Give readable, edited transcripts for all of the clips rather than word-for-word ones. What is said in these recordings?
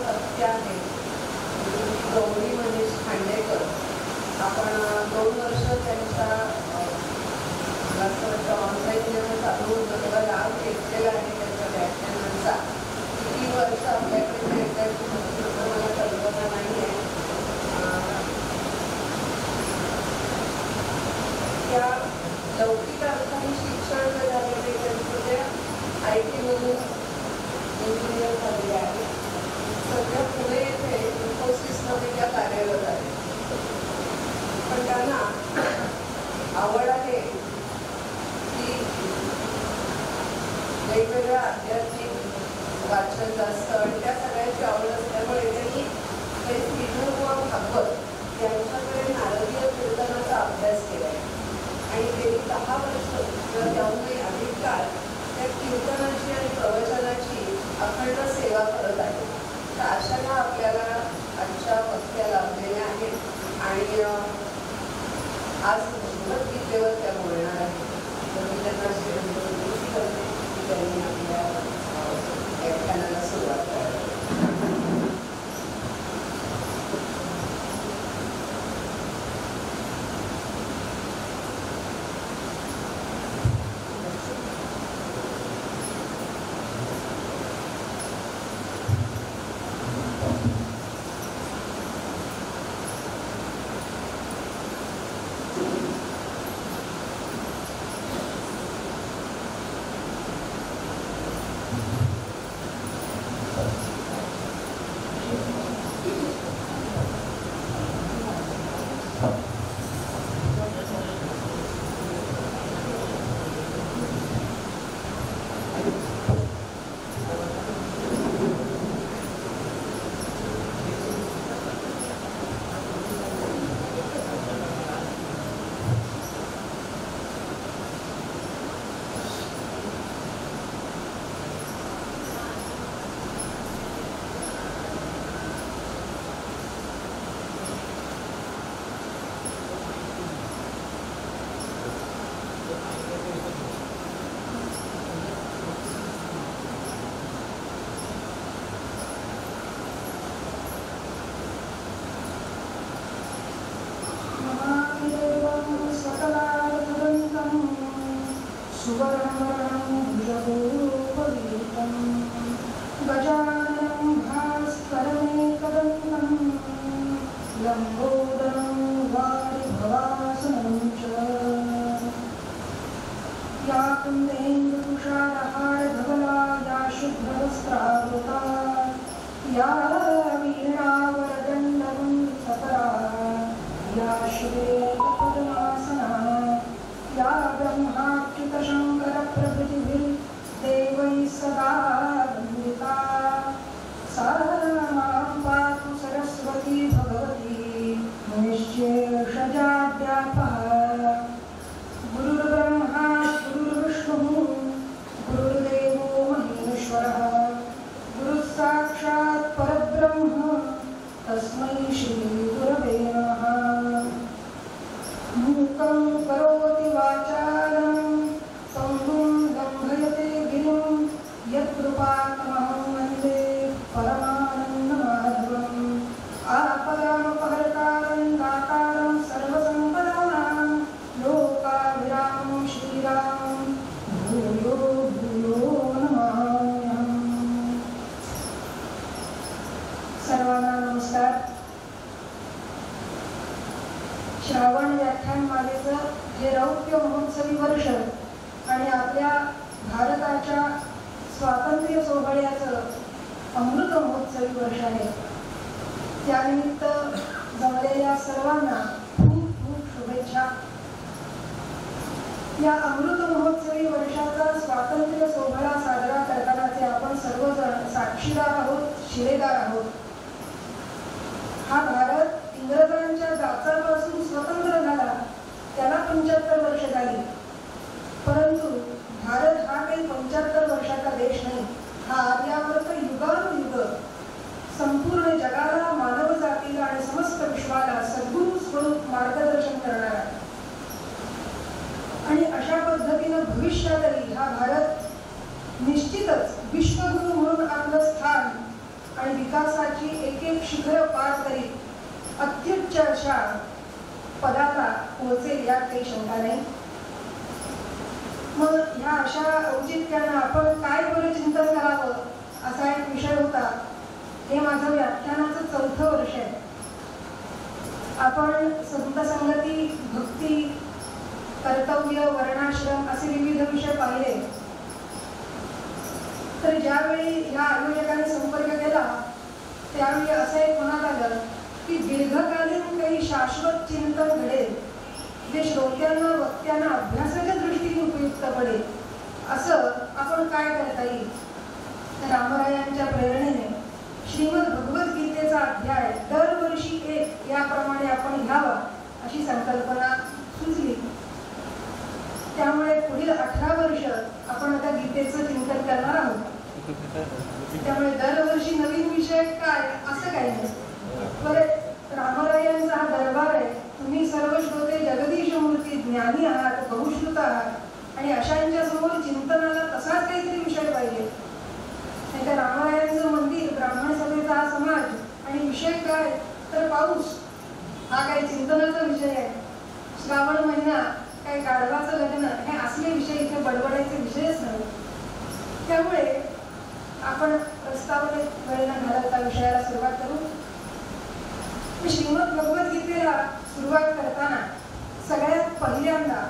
सत्य आहे. गौरी मनीष खांडेकर, आपण 2 वर्ष त्यांचा ऑनलाईन जेव्हा चालू होतं तेव्हा लाभ घेतलेला आहे त्यांच्या व्याख्यानांचा. किती वर्ष आपल्याकडे येतात मला कल्पना नाही आहे. त्या लौकिक अर्थाने शिक्षण झालेले त्यांचं ते IT मधून इंजिनियर झालेले आहे. सध्या पुणे येथे इन्फोसिसमध्ये त्या कार्यरत आहेत. पण त्यांना आवड आहे की वेगवेगळ्या आध्यात्मिक वाचन जास्त आणि त्या सगळ्याची आवड असल्यामुळे त्यांनी विठोबा भागवत यांच्याकडे नारदीय कीर्तनाचा अभ्यास केला आहे आणि गेली 10 वर्ष किंवा त्याहूनही अधिक काळ त्या कीर्तनाची आणि प्रवचनाची अखंड सेवा करत आहे. तर अशाला आपल्याला आजच्या वक्त्या लाभलेल्या आहेत आणि आज भगवद्गीतेवर त्या बोलणार आहेत. तर मी त्यांना विनंती करते की त्यांनी आपल्या व्याख्यानाला सुरुवात करावी. भविष्यातही हा भारत निश्चितच विश्वगुरु म्हणून आपलं स्थान आणि विकासाची एक एक शिखर पार करीत अत्युच्च अशा पदाला पोहोचेल यात काही शंका नाही. मग ह्या अशा औचित्यानं आपण काय बरं चिंतन करावं असा एक विषय होता. हे माझं व्याख्यानाचं 4थं वर्ष आहे. आपण संत संगती, भक्ती, कर्तव्य, वर्णाश्रम असे विविध विषय पाहिले. तर ज्यावेळी ह्या आयोजकांनी संपर्क केला त्यावेळी असं एक मनात आलं की दीर्घकालीन काही शाश्वत चिंतन घडेल जे श्रोत्यांना, वक्त्यांना अभ्यासाच्या दृष्टीने उपयुक्त पडेल. असं आपण काय करता येईल. रामरायांच्या प्रेरणेने श्रीमद भगवद्गीतेचा अध्याय दरवर्षी एक याप्रमाणे आपण घ्यावा अशी संकल्पना सुचली. त्यामुळे पुढील 18 वर्ष आपण आता गीतेचं चिंतन करणार आहोत. त्यामुळे दरवर्षी नवीन विषय काय असं काही नाही. बरं, रामरायांचा हा दरबार आहे. तुम्ही सर्व श्रोते जगदीश मूर्ती, ज्ञानी आहात, बहुश्रुत आहात आणि अशांच्या समोर चिंतनाला तसाच काहीतरी विषय पाहिजे. त्या रामरायांचं मंदिर, ब्राह्मण सभेचा हा समाज आणि विषय काय तर पाऊस हा काही चिंतनाचा विषय आहे. श्रावण महिना काय गाढवाचं लग्न हे असले विषय इथे बडबडायचे विषयच नाही. त्यामुळे आपण प्रस्तावने वेळेला घालता विषयाला सुरुवात करू. श्रीमद भगवद्गीतेला सुरुवात करताना सगळ्यात पहिल्यांदा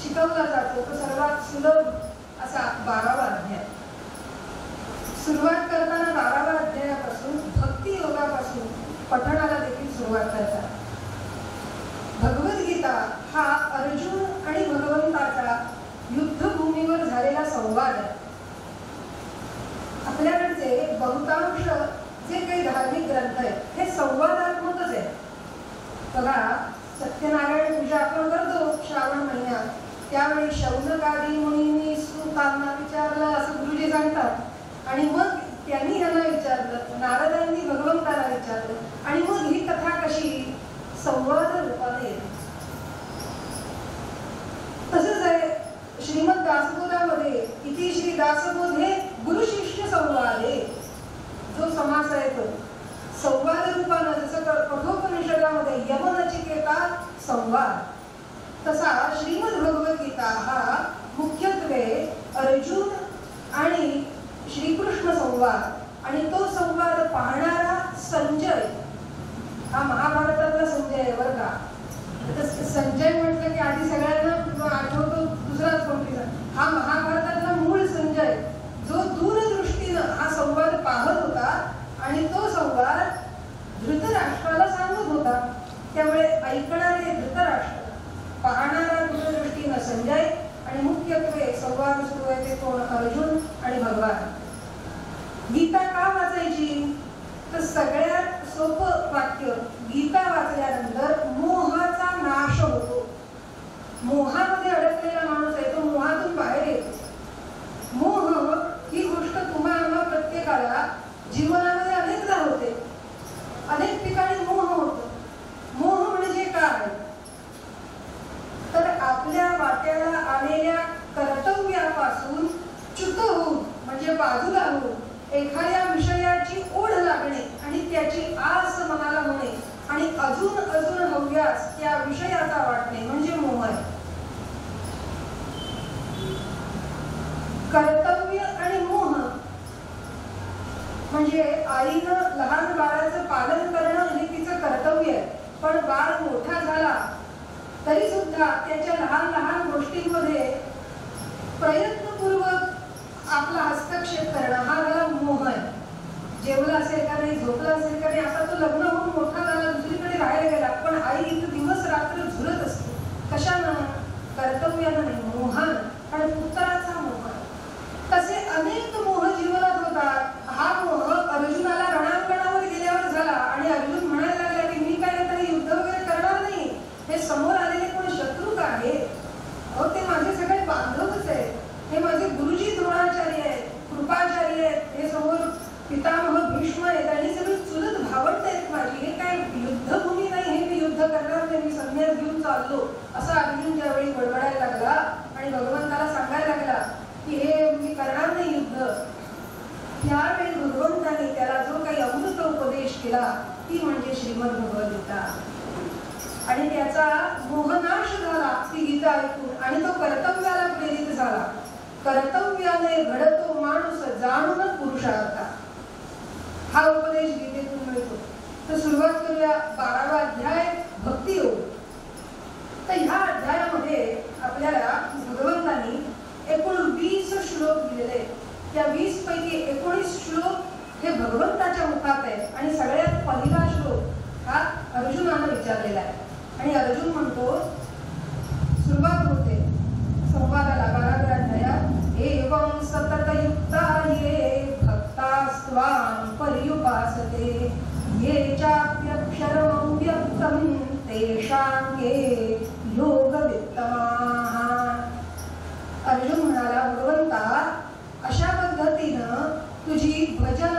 शिकवला जातो तो सर्वात सुलभ असा 12वा अध्याय. सुरुवात करताना 12व्या अध्यायापासून भक्ती योगापासून पठणाला देखील सुरुवात करतात. भगवद्गीता हा अर्जुन आणि भगवंताचा युद्धभूमीवर झालेला संवाद आहे. आपल्याकडचे बहुतांश जे काही धार्मिक ग्रंथ आहेत हे संवादात्मकच आहे. बघा, सत्यनारायण पूजा आपण करतो श्रावण महिन्यात. त्यावेळी शौनकादी मुनींनी सुतांना विचारलं असं गुरुजी सांगतात. आणि मग त्यांनी ह्यांना विचारलं, नारदांनी भगवंताला विचारलं आणि मग ही कथा कशी संवाद रूपाने. तसंच आहे श्रीमद दासबोधामध्ये इति श्री दासबोधे गुरु शिष्य संवादे जो समास आहे तो संवाद रूपानं, जसं कठोपनिषदामध्ये यमनचिकेता संवाद, तसा श्रीमद भगवद्गीता हा मुख्यत्वे अर्जुन आणि श्रीकृष्ण संवाद आणि तो संवाद पाहणारा संजय हा महाभारतातला संजय आहे बरं का. संजय म्हटलं की आधी सगळ्यांना आठवतो दुसराच कोणतीचा. हा महाभारतातला मूळ संजय जो दूरदृष्टीनं हा संवाद पाहत होता आणि तो संवाद धृतराष्ट्राला सांगत होता. त्यामुळे ऐकणारे धृतराष्ट्र, पाहणारा दूरदृष्टीनं संजय आणि मुख्यत्वे संवाद सुरू आहे ते कोण अर्जुन आणि भगवान. गीता का वाचायची तर सगळ्यात सोपं वाक्य, गीता वाचल्यानंतर मोहाचा नाश होतो. मोहामध्ये अडकलेला माणूस आहे तो मोहातून बाहेर येतो. मोह ही गोष्ट तुम्हाला प्रत्येकाला जीवनामध्ये अनेकदा होते. अनेक ठिकाणी मोह होतो. मोह म्हणजे काय तर आपल्या वाट्याला आलेल्या कर्तव्यापासून च्युत होऊन म्हणजे बाजूला होऊन एखाद्या विषयाची ओढ लागणे आणि त्याची आस मनाला होणे आणि अजून अजून हव्यास त्या विषयाचा वाटणे म्हणजे मोह आहे. कर्तव्य आणि मोह म्हणजे आईनं लहान बाळाचं पालन करणं हे तिचं कर्तव्य आहे. पण बाळ मोठा झाला तरी सुद्धा त्याच्या लहान लहान गोष्टींमध्ये प्रयत्नपूर्वक आपला हस्तक्षेप करणं हा झाला मोह आहे. जेवला असेल का नाही, झोपला असेल का नाही, आता तो लग्न होऊन मोठा झाला, दुसरीकडे राहायला गेला, पण आई इथं दिवस रात्र झुलत असते. कशानं? कर्तव्यानं नाही, मोहानं. आणि पुत्राचा मोह. तसे अनेक मोह जीवनात होतात. हा मोह अर्जुनाला रणांगणावर गेल्यावर झाला आणि अर्जुन म्हणायला लागला की मी काय तरी युद्ध वगैरे करणार नाही. हे समोर आलेले कोण शत्रू का आहे? अहो ते माझे सगळे बांधवच आहेत. हे माझे गुरुजी द्रोणाचार्य आहेत, कृपाचार्य आहेत, हे समोर पितामह भीष्म आहेत आणि सगळे चुलत भावंड आहेत माझी. हे काय युद्धभूमी नाही, हे मी युद्ध करणार नाही, मी संन्यास घेऊन चाललो असं अर्जुन ज्यावेळी बडबडायला लागला आणि भगवंताला सांगायला लागला की हे मी करणार नाही युद्ध, त्यावेळी भगवंताने त्याला जो काही केला ती म्हणजे श्रीमद भगवद्गीता. आणि त्याचा मोहनाश झाला ती गीता ऐकून आणि तो कर्तव्याला प्रेरित झाला. कर्तव्याने घडतो माणूस जाणून पुरुषार्थ. हा उपदेश गीतेतून मिळतो. तर सुरुवात करूया 12वा अध्याय भक्तियोग. तर ह्या अध्यायामध्ये आपल्याला भगवंतांनी एकूण 20 श्लोक दिलेले. त्या 20 पैकी 19 श्लोक हे भगवंताच्या मुखात आहेत आणि सगळ्यात पहिला श्लोक हा अर्जुनानं विचारलेला आहे. आणि अर्जुन म्हणतो, सुरुवात होते संवादाला 12व्या अध्यायात, एवं सततयुक्ता ये भक्तास्त्वां पर्युपासते ये चाप्यक्षरमं व्यक्तं तेषां ये योगवित्तमाः. अर्जुन म्हणाला, भगवंता अशा पद्धतीनं तुझी भजन,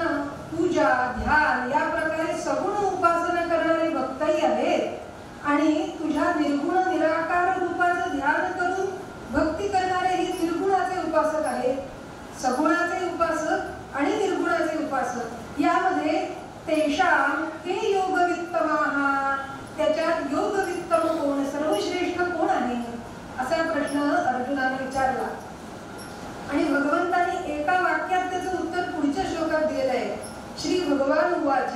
पूजा, ध्यान या प्रकारे सगुण उपासना करणारे भक्तही आहेत आणि तुझ्या निर्गुण निराकार रूपाचं ध्यान करून भक्ती करणारे हे निर्गुणाचे उपासक आहेत. सगुणाचे उपासक आणि निर्गुणाचे उपासक यामध्ये तेषां के योगवित्तमाः, त्याच्यात योगवित्तम कोण, सर्वश्रेष्ठ कोण आहे असा प्रश्न अर्जुनाने विचारला. आणि भगवंतांनी एका वाक्यात त्याचं उत्तर पुढच्या श्लोकात दिलेलं आहे. श्री भगवान उवाच,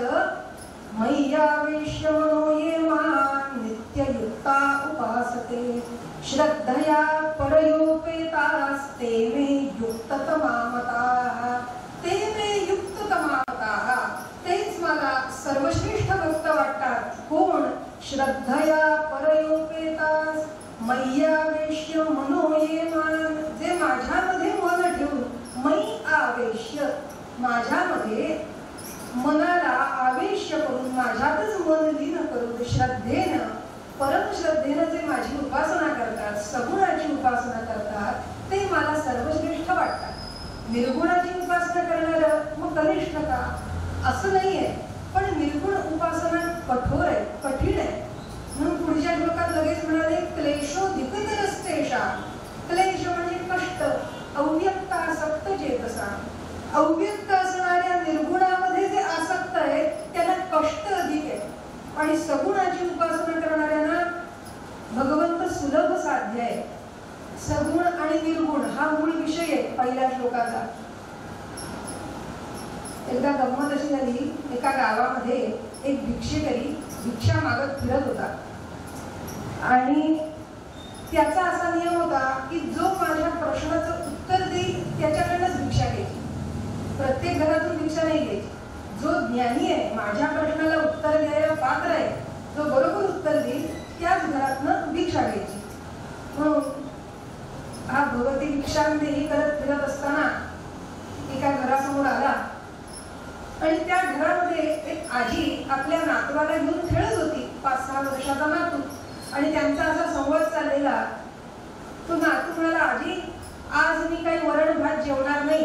मय्यावेश्य मनो ये मां नित्ययुक्ता उपासते श्रद्धया परयोपेतास्ते मे युक्ततमा मताः. ते मे युक्ततमा मताः, तेच मला सर्वश्रेष्ठ भक्त वाटतात. कोण? श्रद्धया परयोपेतास मय्यावेश्य मनो ये मां, जे माझ्यामध्ये मन ठेवून, मयी आवेश्य माझ्यामध्ये मनाला आवेश्य करून माझ्यातच मन लीन करून श्रद्धेनं, परमश्रद्धेनं जे माझी उपासना करतात, सगुणाची उपासना करतात, ते मला सर्वश्रेष्ठ वाटतात. निर्गुणाची उपासना करणारं मग कनिष्ठ का? असं नाहीये. पण निर्गुण उपासना कठोर आहे, कठीण आहे. म्हणून पुढच्या श्लोकात लगेच म्हणाले, क्लेशोधिकतरस्तेषां. क्लेश म्हणजे कष्ट, अव्यक्तासक्त चेतसा. अव्यक्त असणाऱ्या निर्गुणामध्ये जे आसक्त आहेत त्यांना कष्ट अधिक आहे. आणि सगुणाची उपासना करणाऱ्यांना भगवंत सुलभ साध्य आहे. सगुण आणि निर्गुण हा मूळ विषय आहे पहिल्या श्लोकाचा. एकदा गंमत अशी झाली, एका गावामध्ये एक भिक्षेकरी भिक्षा मागत फिरत होता आणि त्याचा असा नियम होता की जो माझ्या प्रश्नाचं उत्तर देईल त्याच्याकडनंच भिक्षा घ्यायची. प्रत्येक घरातून भिक्षा नाही घ्यायची. जो ज्ञानी आहे, माझ्या प्रश्नाला उत्तर द्यायला पात्र आहे, जो बरोबर उत्तर देईल त्याच घरातनं भिक्षा घ्यायची. म्हणून हा भगवती भिक्षांदेही करत फिरत असताना एका घरासमोर आला आणि त्या घरामध्ये एक आजी आपल्या नातवाला घेऊन खेळत होती. 5-6 वर्षाचा नातू. आणि त्यांचा असा संवाद चाललेला. तो नातू म्हणाला, आजी आज मी काही वरण भात जेवणार नाही,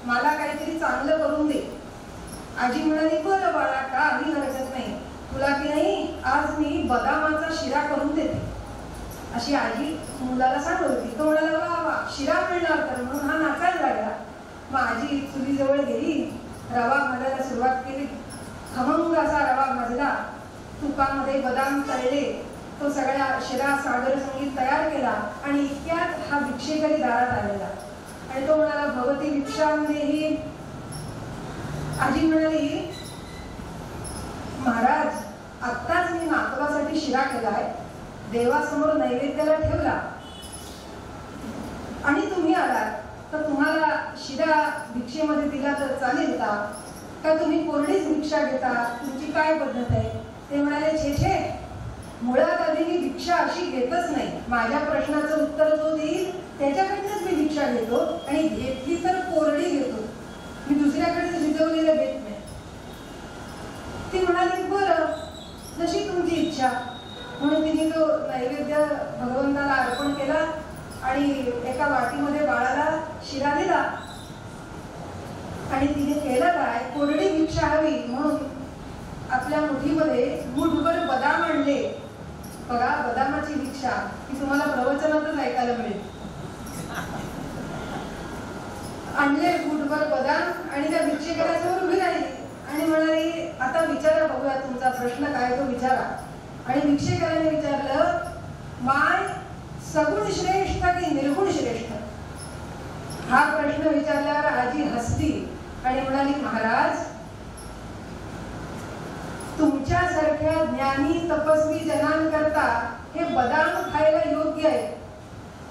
मला काहीतरी चांगलं करून दे. आजी म्हणाली, बरं बाळा, काही हरकत नाही, तुला की नाही आज मी बदामाचा शिरा करून देते. अशी आजी मुलाला सांगत होती. तो म्हणाला, वा वा, शिरा मिळणार तर. म्हणून हा नाचायला लागला. मग आजी चुलीजवळ गेली, रवा भाजायला सुरुवात केली. खमंग असा रवा भाजला, तुपामध्ये बदाम तळले, तो सगळा शिरा सागर संगीत तयार केला आणि इतक्यात हा भिक्षेकरी दारात आलेला. आणि तो म्हणाला, भगवती भिक्षांदेही. आजी म्हणाली, महाराज आत्ताच मी नातवासाठी शिरा केलाय, देवासमोर नैवेद्याला ठेवला आणि तुम्ही आलात, तर तुम्हाला शिरा भिक्षेमध्ये दिला तर चालेल का? का तुम्ही कोरडीच भिक्षा घेता? तुमची काय पद्धत आहे? ते म्हणाले, छे छे, मुळात आधी मी भिक्षा अशी घेतच नाही. माझ्या प्रश्नाचं उत्तर जो देईल त्याच्याकडनंच मी भिक्षा घेतो आणि घेतली तर कोरडी घेतो. मी दुसऱ्याकडे शिजवलेलं घेत नाही. ती म्हणाली, बरं, जशी तुमची इच्छा. म्हणून तिने तो नैवेद्य भगवंताला अर्पण केला आणि एका वाटीमध्ये बाळाला शिरा दिला. आणि तिने केलं काय, कोरडी भिक्षा हवी म्हणून आपल्या मुठीमध्ये मुठभर बदाम आणले. बघा, बदामाची भिक्षा ही तुम्हाला प्रवचनातच ऐकायला मिळेल. आणले मुठभर बदाम आणि त्या भिक्षेकरासमोर उभी राहिली आणि म्हणाली, आता आता विचारा, बघूया तुमचा प्रश्न काय तो विचारा. आणि भिक्षेकराने विचारलं, माय सगुण श्रेष्ठ की निर्गुण श्रेष्ठ? हा प्रश्न विचारल्यावर आजी हसली आणि म्हणाली, महाराज, तुमच्यासारख्या ज्ञानी तपस्वी जनांकरता हे बदाम खायला योग्य आहे,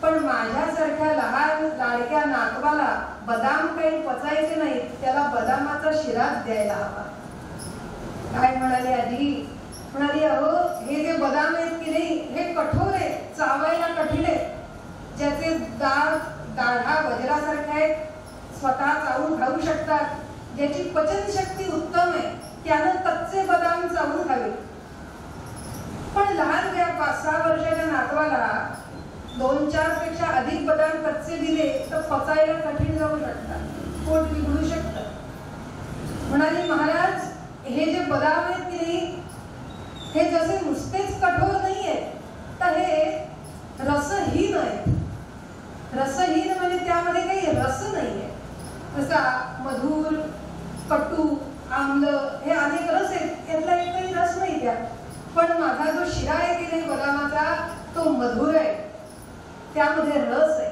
पण माझ्यासारख्या लहान लाडक्या नातवाला बदाम काही पचायचे नाही, त्याला बदामाचा शिराच द्यायला हवा. काय म्हणाली आजी? म्हणाली, अहो, हे जे बदाम आहेत की नाही, हे कठोर आहे, चावायला कठीण आहे, ज्याचे दाढा वज्रासारखे आहेत, स्वतः चावून खाऊ शकतात, ज्याची पचनशक्ती उत्तम आहे, त्यानं कच्चे बदाम चावून खावे. पण लहान त्या 5-6 वर्षाच्या नातवाला 2-4 पेक्षा अधिक बदाम कच्चे दिले तर पचायला कठीण जाऊ शकतात, पोट बिघडू शकतं. म्हणाली, महाराज, हे जे बदाम आहेत की नाही, हे जसे नुसतेच कठोर नाही आहेत, तर हे रसहीन आहेत. रसहीन म्हणजे त्यामध्ये काही रस नाहीये. जसा मधुर, कटू, आम्ल हे अनेक रस आहेत, यातला एक काही रस नाही त्यात. पण माझा जो शिरा आहे की नाही बदामाचा, तो मधुर आहे, त्यामध्ये रस आहे,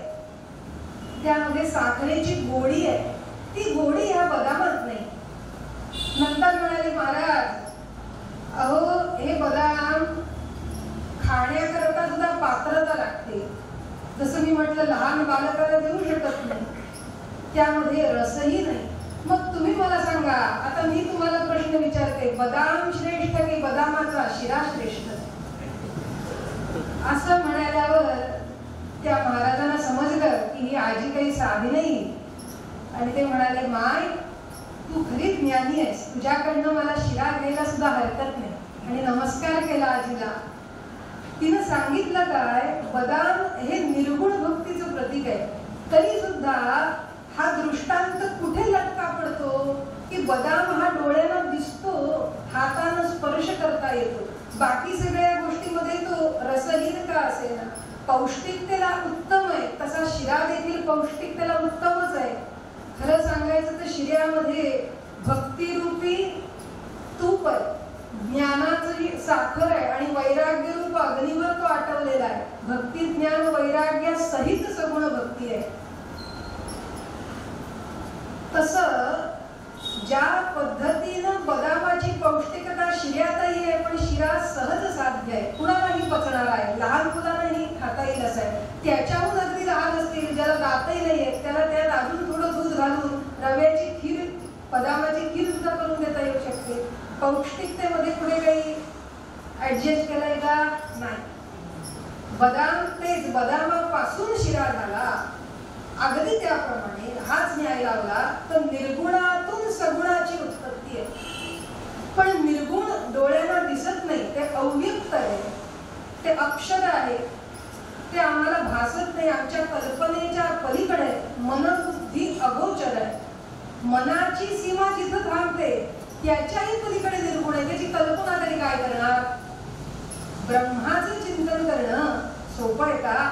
त्यामध्ये साखरेची गोडी आहे. ती गोडी ह्या बदामात नाही. नंतर म्हणाले, महाराज, अहो, हे बदाम खाण्याकरता सुद्धा पात्रता लागते. जसं मी म्हटलं, लहान बालकाला देऊ शकत नाही, त्यामध्ये रसही नाही. मग तुम्ही मला सांगा, आता मी तुम्हाला प्रश्न विचारते, बदाम श्रेष्ठ की बदामाचा शिरा श्रेष्ठ? असं म्हणाल्यावर त्या महाराजांना समजलं की ही आजी काही साधी नाही. आणि ते म्हणाले, माय, तू खरी ज्ञानी आहेस, तुझ्याकडनं मला शिरा घ्यायला सुद्धा हरकत नाही. आणि नमस्कार केला आजीला. तिनं सांगितलं काय, बदाम हे निर्गुण भक्तीचं प्रतीक आहे. तरी सुद्धा हा दृष्टांत कुठे लटका पडतो की बदाम हा डोळ्यांना दिसतो, हातानं स्पर्श करता येतो, बाकी सगळ्या गोष्टीमध्ये तो रसहीन का असेना, पौष्टिकतेला उत्तम आहे. तसा शिरा देखील पौष्टिकतेला उत्तमच आहे. खरं सांगायचं तर शिऱ्यामध्ये भक्तिरूपी तूप आहे, ज्ञानाची साखर आहे, आणि वैराग्य रूप अग्नीवर तो आटवलेला आहे. भक्ती ज्ञान वैराग्य सहित सगुण भक्ती आहे. तसं ज्या पद्धतीनं बदामाची पौष्टिकता शिऱ्यातही आहे, पण शिरा सहज साध्य आहे, कुणालाही पचणारा आहे, लहान मुलांनाही खाता येईल असं आहे. त्याच्याहून अगदी लहान असतील, ज्याला दातही नाही आहेत, त्याला त्यात अजून थोडं दूध घालून रव्याची खीर, बदामाची खीर सुद्धा करून देता येऊ शकते. पौष्टिकतेमध्ये पुढे काही ऍडजस्ट केलंय का? नाही. बदाम तेच बदामापासून शिरा झाला. अगदी त्याप्रमाणे हाच न्याय लावला तर निर्गुणातून सगुणाची उत्पत्ती आहे. पण निर्गुण डोळ्यांना दिसत नाही, ते अव्यक्त आहे, ते अक्षर आहे, ते आम्हाला भासत नाही, आमच्या कल्पनेच्या पलीकडे, मनबुद्धी अगोचर आहे. मनाची सीमा जिथं थांबते त्याच्याही पलीकडे निर्गुण आहे. त्याची कल्पना तरी काय करणार? ब्रह्माचं चिंतन करणं सोपं आहे का?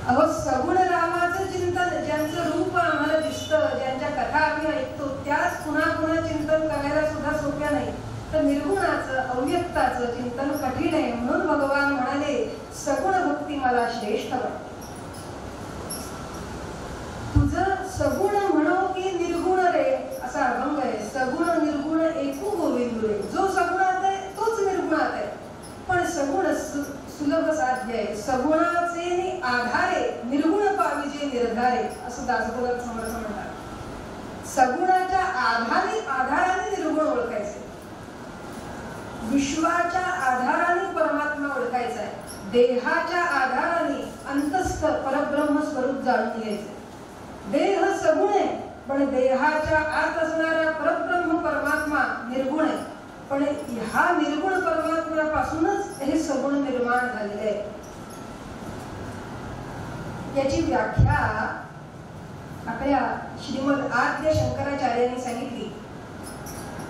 अहो, सगुण रामाचं चिंतन, ज्यांचं रूप आम्हाला दिसतं, ज्यांच्या कथा आम्ही ऐकतो, त्याच पुन्हा पुन्हा चिंतन करायला सुद्धा सोप्या नाही. तर निर्गुणाचं, अव्यक्ताचं चिंतन कठीण आहे. म्हणून भगवान म्हणाले, सगुण भक्ती मला श्रेष्ठ वाटते. तुझं सगुण म्हणो की निर्गुण रे, असा अभंग आहे. सगुण निर्गुण एकू गोविंद रे. जो सगुणात आहे तोच निर्गुणात आहे. पण सगुण सुलभ साध्य आहे. सगुणाचे आधारे निर्गुण पाविजे निर्धारे, असं दासबोधात समर्थ म्हणतात. सगुणाच्या आधाराने निर्गुण ओळखायचे, विश्वाच्या आधाराने परमात्मा ओळखायचा आहे, देहाच्या आधाराने अंतस्थ परब्रह्म स्वरूप जाणून घ्यायचे. देह सगुण आहे, पण देहाच्या आत असणारा परब्रह्म परमात्मा निर्गुण आहे. पण ह्या निर्गुण परमात्म्यापासूनच हे सगुण निर्माण झालेले आहे. याची व्याख्या आपल्या श्रीमद आद्य शंकराचार्यांनी सांगितली.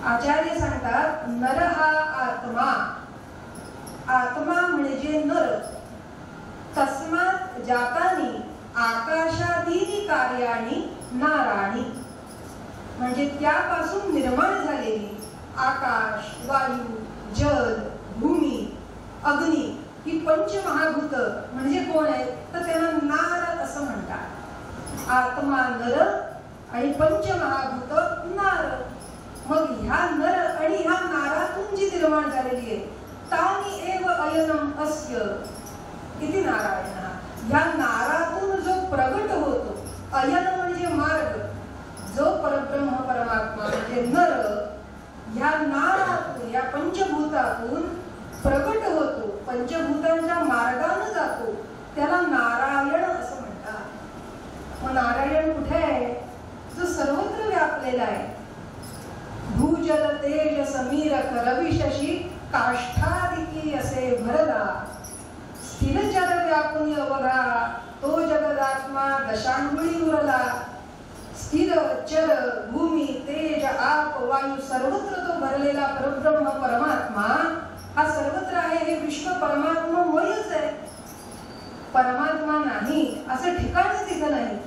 आचार्य सांगतात, नर हा आत्मा, आत्मा म्हणजे नर, तस्मात जातानी आकाशादीनी कार्याणी नाराणी, म्हणजे त्यापासून निर्माण झालेली आकाश, वायू, जल, भूमी, अग्नी ही पंचमहाभूत म्हणजे कोण आहेत तर त्यांना नार असं म्हणतात. आत्मा नर आणि पंचमहाभूत नार. मग ह्या नर आणि ह्या नारातून जी निर्माण झालेली आहे तानी एव अयनम अस्य इति नारायण. ह्या नारातून जो प्रगट होतो, अयन म्हणजे मार्ग, जो परब्रह्म परमात्मा म्हणजे नर ह्या नारातून या पंचभूतातून प्रगट होतो, पंचभूतांच्या मार्गाने जातो, त्याला नारायण असं म्हणतात. मग नारायण कुठे आहे? जो सर्वत्र व्यापलेला आहे. भूजल तेज समीर रवी शशी काष्ठादिकी असे भरला. स्थिरचर व्यापुनी अवघा तो जगदात्मा दशांगुळी उरला. स्थिर चर भूमी तेज आप वायू सर्वत्र तो भरलेला परब्रह्म परमात्मा हा सर्वत्र आहे. हे विश्व परमात्मामयच आहे. परमात्मा नाही असं ठिकाणच इथं नाही.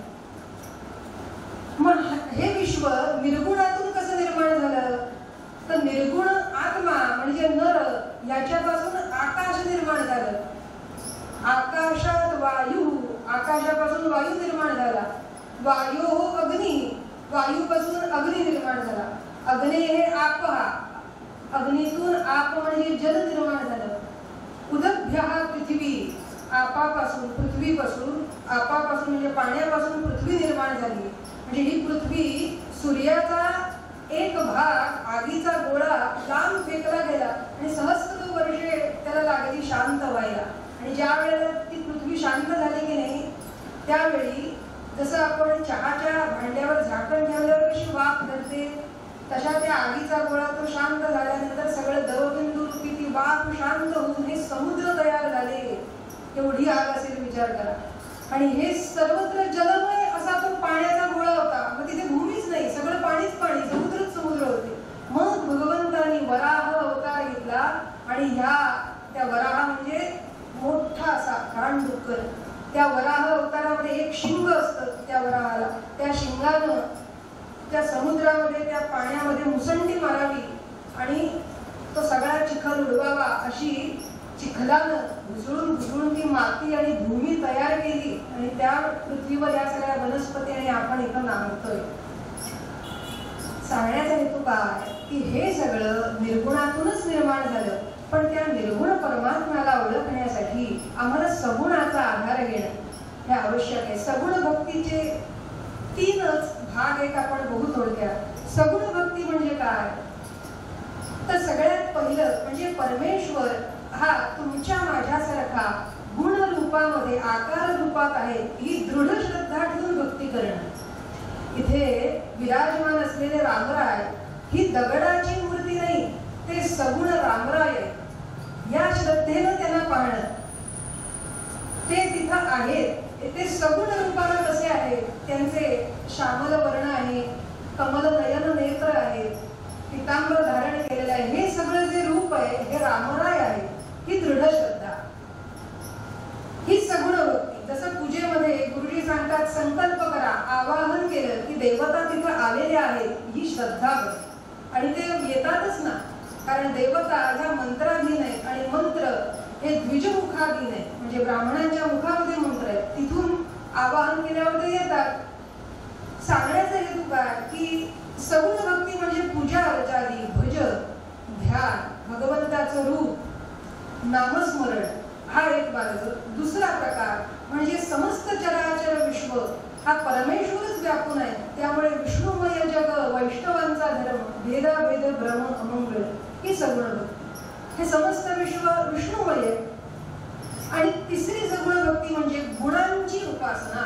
मग हे विश्व निर्गुणातून कसं निर्माण झालं तर निर्गुण आत्मा म्हणजे नर याच्यापासून आकाश निर्माण झालं. आकाशात वायू, आकाशापासून वायू निर्माण झाला. वायू अग्नी, वायूपासून अग्नी निर्माण झाला. अग्नी हे आप, अग्नीतून आप म्हणजे जल निर्माण झालं. उदभ्यः पृथ्वी, आपापासून पृथ्वीपासून, आपापासून म्हणजे पाण्यापासून पृथ्वी निर्माण झाली. म्हणजे ही पृथ्वी सूर्याचा एक भाग आगीचा गोळा लांब फेकला गेला आणि सहस्त्र वर्षे त्याला लागली शांत व्हायला. आणि ज्या वेळेला ती पृथ्वी शांत झाली की नाही त्यावेळी जसं आपण चहाच्या भांड्यावर झाकण ठेवल्यावर कशी वाफ धरते तशा त्या आगीचा गोळा तो शांत झाल्यानंतर सगळं दवबिंदू रूपी ती वाफ शांत होऊन हे समुद्र तयार झाले. एवढी आग असेल विचार करा. आणि हे सर्वत्र जलमय असा तो पाण्याचा गोळा होता. मग तिथे भूमीच नाही, सगळं पाणीच पाणी, समुद्रच समुद्र होते. मग भगवंतांनी वराह अवतार घेतला आणि त्या वराह म्हणजे मोठा असा घाणडुक्कर. त्या वराह अवतारामध्ये एक शिंग असतं. त्या वराहाला त्या शिंगानं त्या समुद्रामध्ये त्या पाण्यामध्ये मुसंडी मारावी आणि तो सगळा चिखल उडवावा अशी चिखलानं घुसळून ती माती आणि भूमी तयार केली. आणि त्या पृथ्वीवर या सगळ्या वनस्पती आणि आपण इथं नांदतोय. सांगण्याचा हेतू काय की हे सगळं निर्गुणातूनच निर्माण झालं. पण त्या निर्गुण परमात्म्याला ओळखण्यासाठी आम्हाला सगुणाचा आधार घेणं हे आवश्यक आहे. सगुण भक्तीचे 3च भाग एक आपण बघू थोडक्यात. सगुण भक्ती म्हणजे काय तर सगळ्यात पहिलं म्हणजे परमेश्वर हा तुमच्या माझ्यासारखा गुण रूपामध्ये आकार रूपात आहे ही दृढ श्रद्धा ठेवून भक्ती करणं. इथे विराजमान असलेले रामराय ही दगडाची मूर्ती नाही, ते सगुण रामराय आहे. या श्रद्धेनं त्यांना पाहणं. ते तिथं आहेत. ते सगुण रूपानं कसे आहेत? त्यांचे श्यामल वर्ण आहे, कमल नयन नेत्र आहे, पितांबर धारण केलेलं आहे. हे सगळं जे रूप आहे हे रामराय आहे. ही दृढ श्रद्धा, ही सगुण भक्ती. जसं पूजेमध्ये गुरुजी सांगतात संकल्प करा, आवाहन केलं की देवता तिथं आलेल्या आहेत, ही श्रद्धा बघ. आणि ते येतातच ना, कारण देवता ह्या मंत्राधीन आहेत आणि मंत्र हे द्विजमुखाधीन आहे. म्हणजे ब्राह्मणांच्या मुखामध्ये मंत्र आहेत, तिथून आवाहन केल्यावर ते येतात. सांगण्याचा हेतू काय की सगुण भक्ती म्हणजे पूजा अर्चादी, भजन, ध्यान, भगवंताचं रूप, नामस्मरण हा एक मार्ग. दुसरा प्रकार म्हणजे समस्त चराचर विश्व हा परमेश्वरच व्यापून आहे. त्यामुळे विष्णुमय जग, वैष्णवांचा धर्म, भेदाभेद भ्रम अमंगळ ही सगुण भक्ती. हे समस्त विश्व विष्णुमय आहे. आणि तिसरी सगुण भक्ती म्हणजे गुणांची उपासना.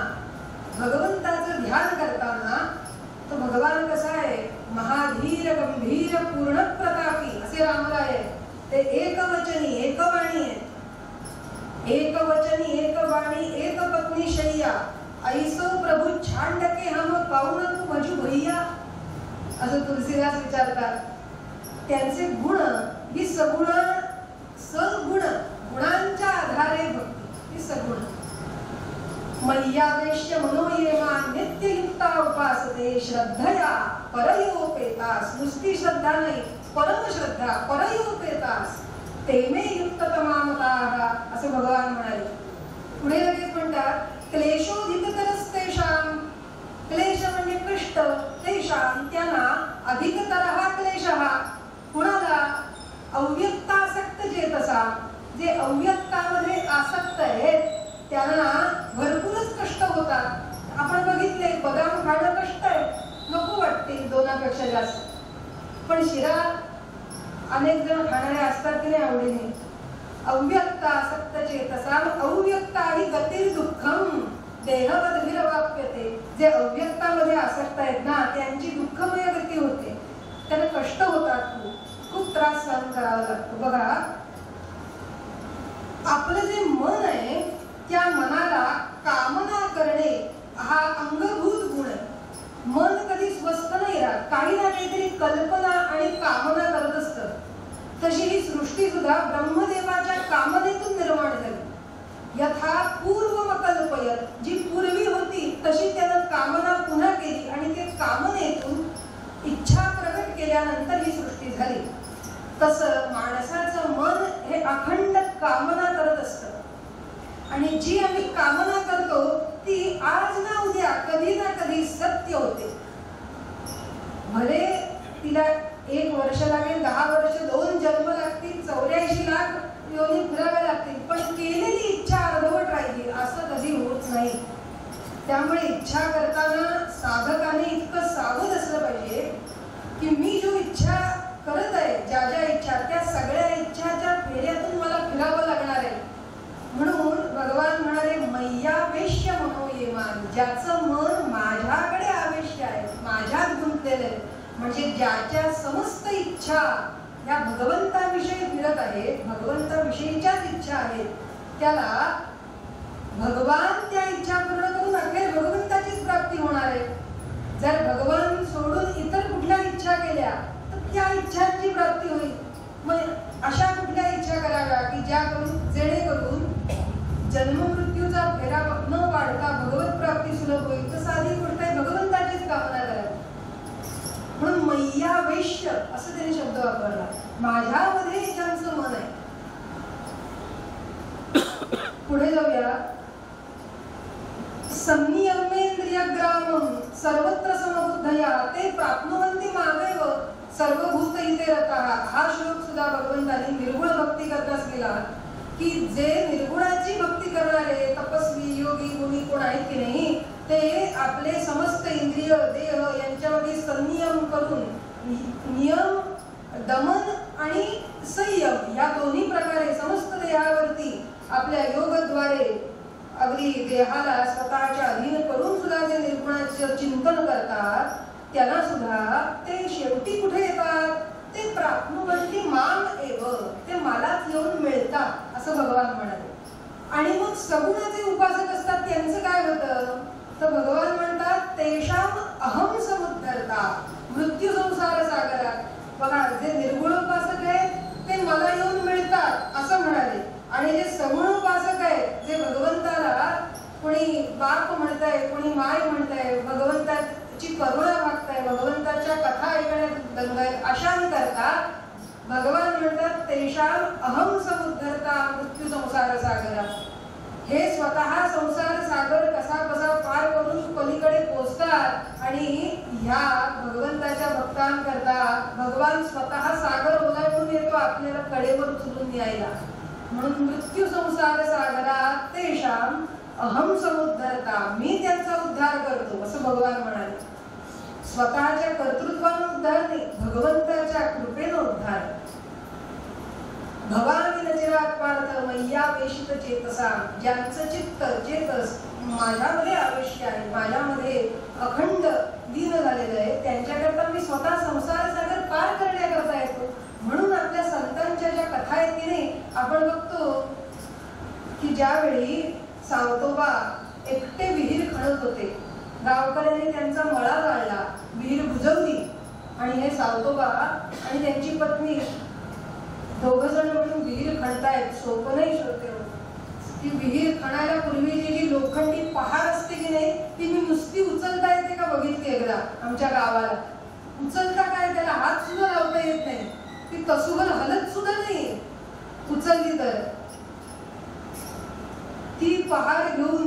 भगवंताचं ध्यान करताना तो भगवान कसा आहे? महाधीर गंभीर पूर्ण प्रतापी असे रामराय आहे. ते एकवचनी एकवाणी आहे. एकवचनी एकवाणी एक पत्नी शय्या ऐसो प्रभू छांडके हम पाऊन तू भजू भैया असं तुलसीदास विचारतात. त्यांचे गुण ही सगुण, सगुण गुणांच्या आधारे भक्ती ही सगुण. मय्यावेश्य मनोयेमा नित्ययुक्ता उपासते श्रद्धया परयोपेतास. नुसती श्रद्धा नाही, परमश्रद्धा, परयोपेतास तेमे युक्ततमामताः असं भगवान म्हणाले. पुढे लगेच म्हणतात क्लेशोधिकतरस्तेषां. क्लेश म्हणजे कष्ट. तेषां त्यांना अधिकतरः क्लेशः. कुणाला? अव्यक्तासक्त चेतसा. जे अव्यक्तामध्ये आसक्त आहेत त्यांना भरपूरच कष्ट होतात. आपण बघितले बदाम खाणं कष्ट आहे, नको वाटते दोनापेक्षा जास्त. पण शिरा अनेक जण खाणारे असतात की नाही आवडीने. अव्यक्तासक्त चेतसा. अव्यक्ता ही गतिर् दुःखम देहवद्भिरवाप्यते. जे अव्यक्तामध्ये आसक्त आहेत ना त्यांची दुःखमय गती होते. त्यांना कष्ट होतात, खूप त्रास सहन करावा लागतो. बघा, आपलं जे मन आहे त्या मनाला कामना करणे हा अंगभूत गुण आहे. मन कधी स्वस्थ नाही राहत, काही ना काहीतरी कल्पना आणि कामना करत असतं. तशी ही सृष्टी सुद्धा ब्रह्मदेवाच्या कामनेतून निर्माण झाली. यथा पूर्वमकल्पयत. जी पूर्वी होती तशी त्यानं कामना पुन्हा केली आणि ते कामनेतून इच्छा प्रकट केल्यानंतर ही सृष्टी झाली. तसं माणसाचं मन हे अखंड कामना करत असतं. आणि जी आम्ही कामना करतो ती आज ना उद्या कधी ना कधी सत्य होते. भले तिला 1 वर्ष लागेल, 10 वर्ष, 2 जन्म लागतील, 84 लाख योनी फिराव्या लागतील, पण केलेली इच्छा अर्धवट राहिली असं कधी होत नाही. त्यामुळे इच्छा करताना साधकाने इतकं सावध असलं पाहिजे की मी जो इच्छा करत आहे, ज्या ज्या इच्छा, त्या सगळ्या इच्छाच्या फेऱ्यातून मला फिरावं लागणार आहे. म्हणून भगवान म्हणाले मय्यावेश्य मनोयेमान. ज्याचं मन माझ्याकडे आवेश्य आहे, माझ्यात गुंतलेलं आहे, म्हणजे ज्याच्या समस्त इच्छा या भगवंताविषयी फिरत आहेत, भगवंताविषयीच्याच इच्छा आहेत, त्याला भगवान त्या इच्छा पूर्ण करून अखेर भगवंताचीच प्राप्ती होणार आहे. जर भगवान सोडून इतर कुठल्या इच्छा केल्या तर त्या इच्छांची प्राप्ती होईल. मग अशा कुठल्या इच्छा कराव्या की ज्या करून जेणेकरून जन्ममृत्यूचा फेरा न वाढता भगवत प्राप्ती सुलभ होईल. तर साधी गोष्ट आहे, भगवंताचीच कामना करावी. म्हणून मय्यावेश्य असं त्याने शब्द वापरला. माझ्यामध्ये ज्यांचं मन आहे. पुढे जाऊया. संनियमेंद्रियग्रामं सर्वत्र समबुद्धया ते प्राप्नुवन्ति मामेव सर्वभूत इते रतः. हा श्लोक सुद्धा भगवंतांनी निर्गुण भक्ती करत असलेला की जे निर्गुणाची भक्ती करणारे तपस्वी योगी गुणी कोण आहेत की नाही ते आपले समस्त इंद्रिय देह यांच्यामध्ये संनियम करून नियम, दमन आणि संयम या दोन्ही प्रकारे समस्त देहावरती आपल्या योगद्वारे अगदी देहाला स्वतःच्या अधीन करून सुद्धा जे निर्गुणाचे चिंतन करतात त्यांना सुद्धा ते शेवटी कुठे येतात? ते प्राप्नुवन्ति माम एव. ते मलाच येऊन मिळतात असं भगवान म्हणाले. आणि मग सगुणाचे उपासक असतात त्यांचं काय होतं? तर भगवान म्हणतात तेषाम अहम समुद्धरता मृत्यू संसार सागरात. बघा, जे निर्गुण उपासक आहेत ते मला येऊन मिळतात असं म्हणाले. आणि जे सगुण उपासक आहेत, जे भगवंताला कोणी बाप म्हणताय, कोणी माय म्हणताय, भगवंताची करुणा मागताय, भगवंताच्या कथा ऐकण्यात दंग आहेत, अशांकरता भगवान म्हणतात तेषाम अहम समुद्धरता मृत्यू संसार सागरात. हे स्वतः संसार सागर कसा कसा पार करून पलीकडे पोचतात आणि ह्या भगवंताच्या भक्तांकरता भगवान स्वतः सागर ओलांडून येतो आपल्याला कडेवर उचलून न्यायला. म्हणून मृत्यू संसार सागरात तेषाम अहम समुद्धरता. मी त्यांचा उद्धार करतो असं भगवान म्हणाले. स्वतःच्या कर्तृत्वाने उद्धार नाही, भगवंताच्या कृपेने उद्धार. भवानी नचिरात पार्थ मय्यावेशित चेतसा. ज्यांचं चित्त चेतस माझ्यामध्ये आवेश्य आहे, माझ्यामध्ये अखंड लीन झालेलं आहे, त्यांच्याकरता मी स्वतः संसार सागर पार करण्याकरता येतो. म्हणून आपल्या संतांच्या ज्या कथा आहेत की नाही, आपण बघतो की ज्यावेळी सावतोबा एकटे विहीर खणत होते, गावकऱ्यांनी त्यांचा मळा जाळला, विहीर बुजवली आणि हे सावतोबा आणि त्यांची पत्नी दोघ जण मिळून विहीर खणतायत. सोपं नाही श्रोते. ती विहीर खणायला पूर्वीची जी लोखंडी पहाड असते की नाही, ती मी नुसती उचलता येते का बघितली एकदा आमच्या गावाला. उचलता काय, त्याला हात सुद्धा लावता येत नाही, ती तसूभर हलत सुद्धा नाही उचलली तर. ती पहाड घेऊन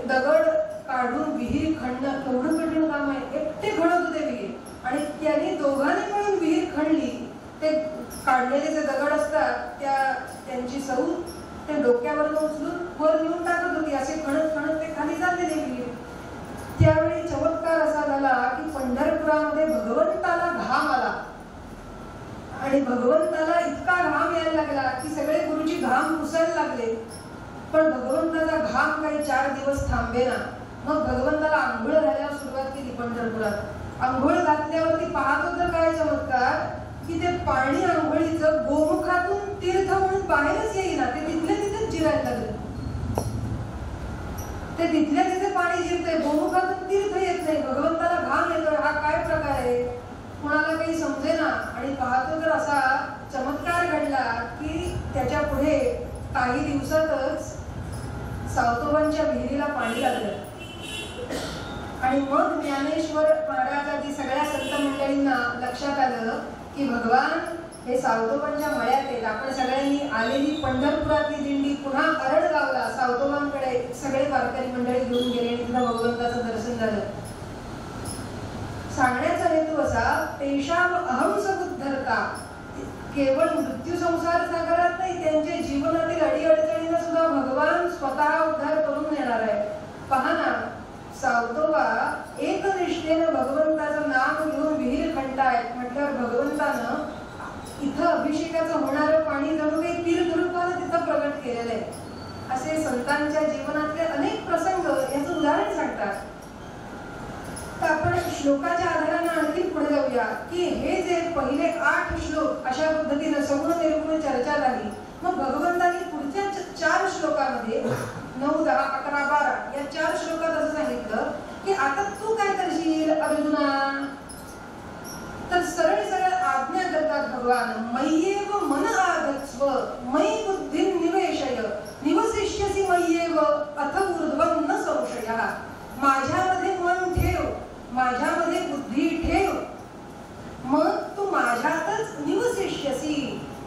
दगड काढून विहीर खणणं केवढं कठीण काम आहे. एकटे खणत होते विहीर आणि त्यांनी दोघांनी मिळून विहीर खणली. ते काढलेले जे दगड असतात त्यांची सौ ते डोक्यावर उचलून वर नेऊन टाकत होती. असे खणत खणत ते खाली चाललेले विहीर. त्यावेळी चमत्कार असा झाला की पंढरपुरामध्ये भगवंताला घाम आला आणि भगवंताला इतका घाम यायला लागला की सगळे गुरुजी घाम पुसायला लागले. पण भगवंताचा घाम काही 4 दिवस थांबेना. मग भगवंताला आंघोळ घालायला सुरुवात केली पंढरपुरात. आंघोळ घातल्यावरती पाहतो तर काय चमत्कार की ते पाणी आंघोळीचं गोमुखातून तीर्थ म्हणून बाहेरच येईना, ते तिथल्या तिथेच जिरायला लागलं. ते तिथल्या तिथे पाणी जिरतंय, गोमुखातून तीर्थ येत नाही, भगवंताला घाम येतोय. हा काय प्रकार आहे, कुणाला काही समजेना. आणि पाहतो तर असा चमत्कार घडला की त्याच्या पुढे काही दिवसातच सावतोबांच्या विहिरीला पाणी लागलं. आणि मग ज्ञानेश्वर महाराज आदी सगळ्या संत मंडळींना लक्षात आलं की भगवान हे सावतोबांच्या मळ्यात आहेत. आपण सगळ्यांनी आलेली पंढरपुरातली दिंडी पुन्हा अरडगावला सावतोबांकडे सगळे वारकरी मंडळी घेऊन गेले आणि तिथं भगवंताचं दर्शन झालं. सांगण्याचा हेतू असा, तेषाम अहम समुद्धरता, केवळ मृत्यू संसार सागरात नाही, त्यांच्या जीवनातील अडीअडचणींना सुद्धा भगवान स्वतः उद्धार करून येणार आहे. पहा ना, सावतोबा एकनिष्ठेनं भगवंताचं नाम घेऊन विहीर खणतायत म्हटल्यावर भगवंतानं इथं अभिषेकाचं होणारं पाणी जणू काही तीर्थरूपानं तिथं प्रगट केलेलं आहे. असे संतांच्या जीवनातले अनेक प्रसंग याचं उदाहरण सांगतात. तर आपण श्लोकाच्या आधाराने आणखी पुढे जाऊया की हे जे पहिले 8 श्लोक अशा पद्धतीने सगुण निर्गुण चर्चा झाली. मग भगवंतांनी पुढच्या 4 श्लोकामध्ये 9, 10, 11, 12 या 4 श्लोकात असं सांगितलं की आता तू काय करशील अर्जुना. तर सरळ सरळ आज्ञा करतात भगवान, मय्येव मन आधत्स्व मयि बुद्धी निवेशय निवसिष्यसि मय्येव अथ ऊर्ध्वं न संशयः. माझ्यामध्ये मन ठेव, माझ्यामध्ये बुद्धी ठेव, मग तू माझ्यातच निवसिष्यसी,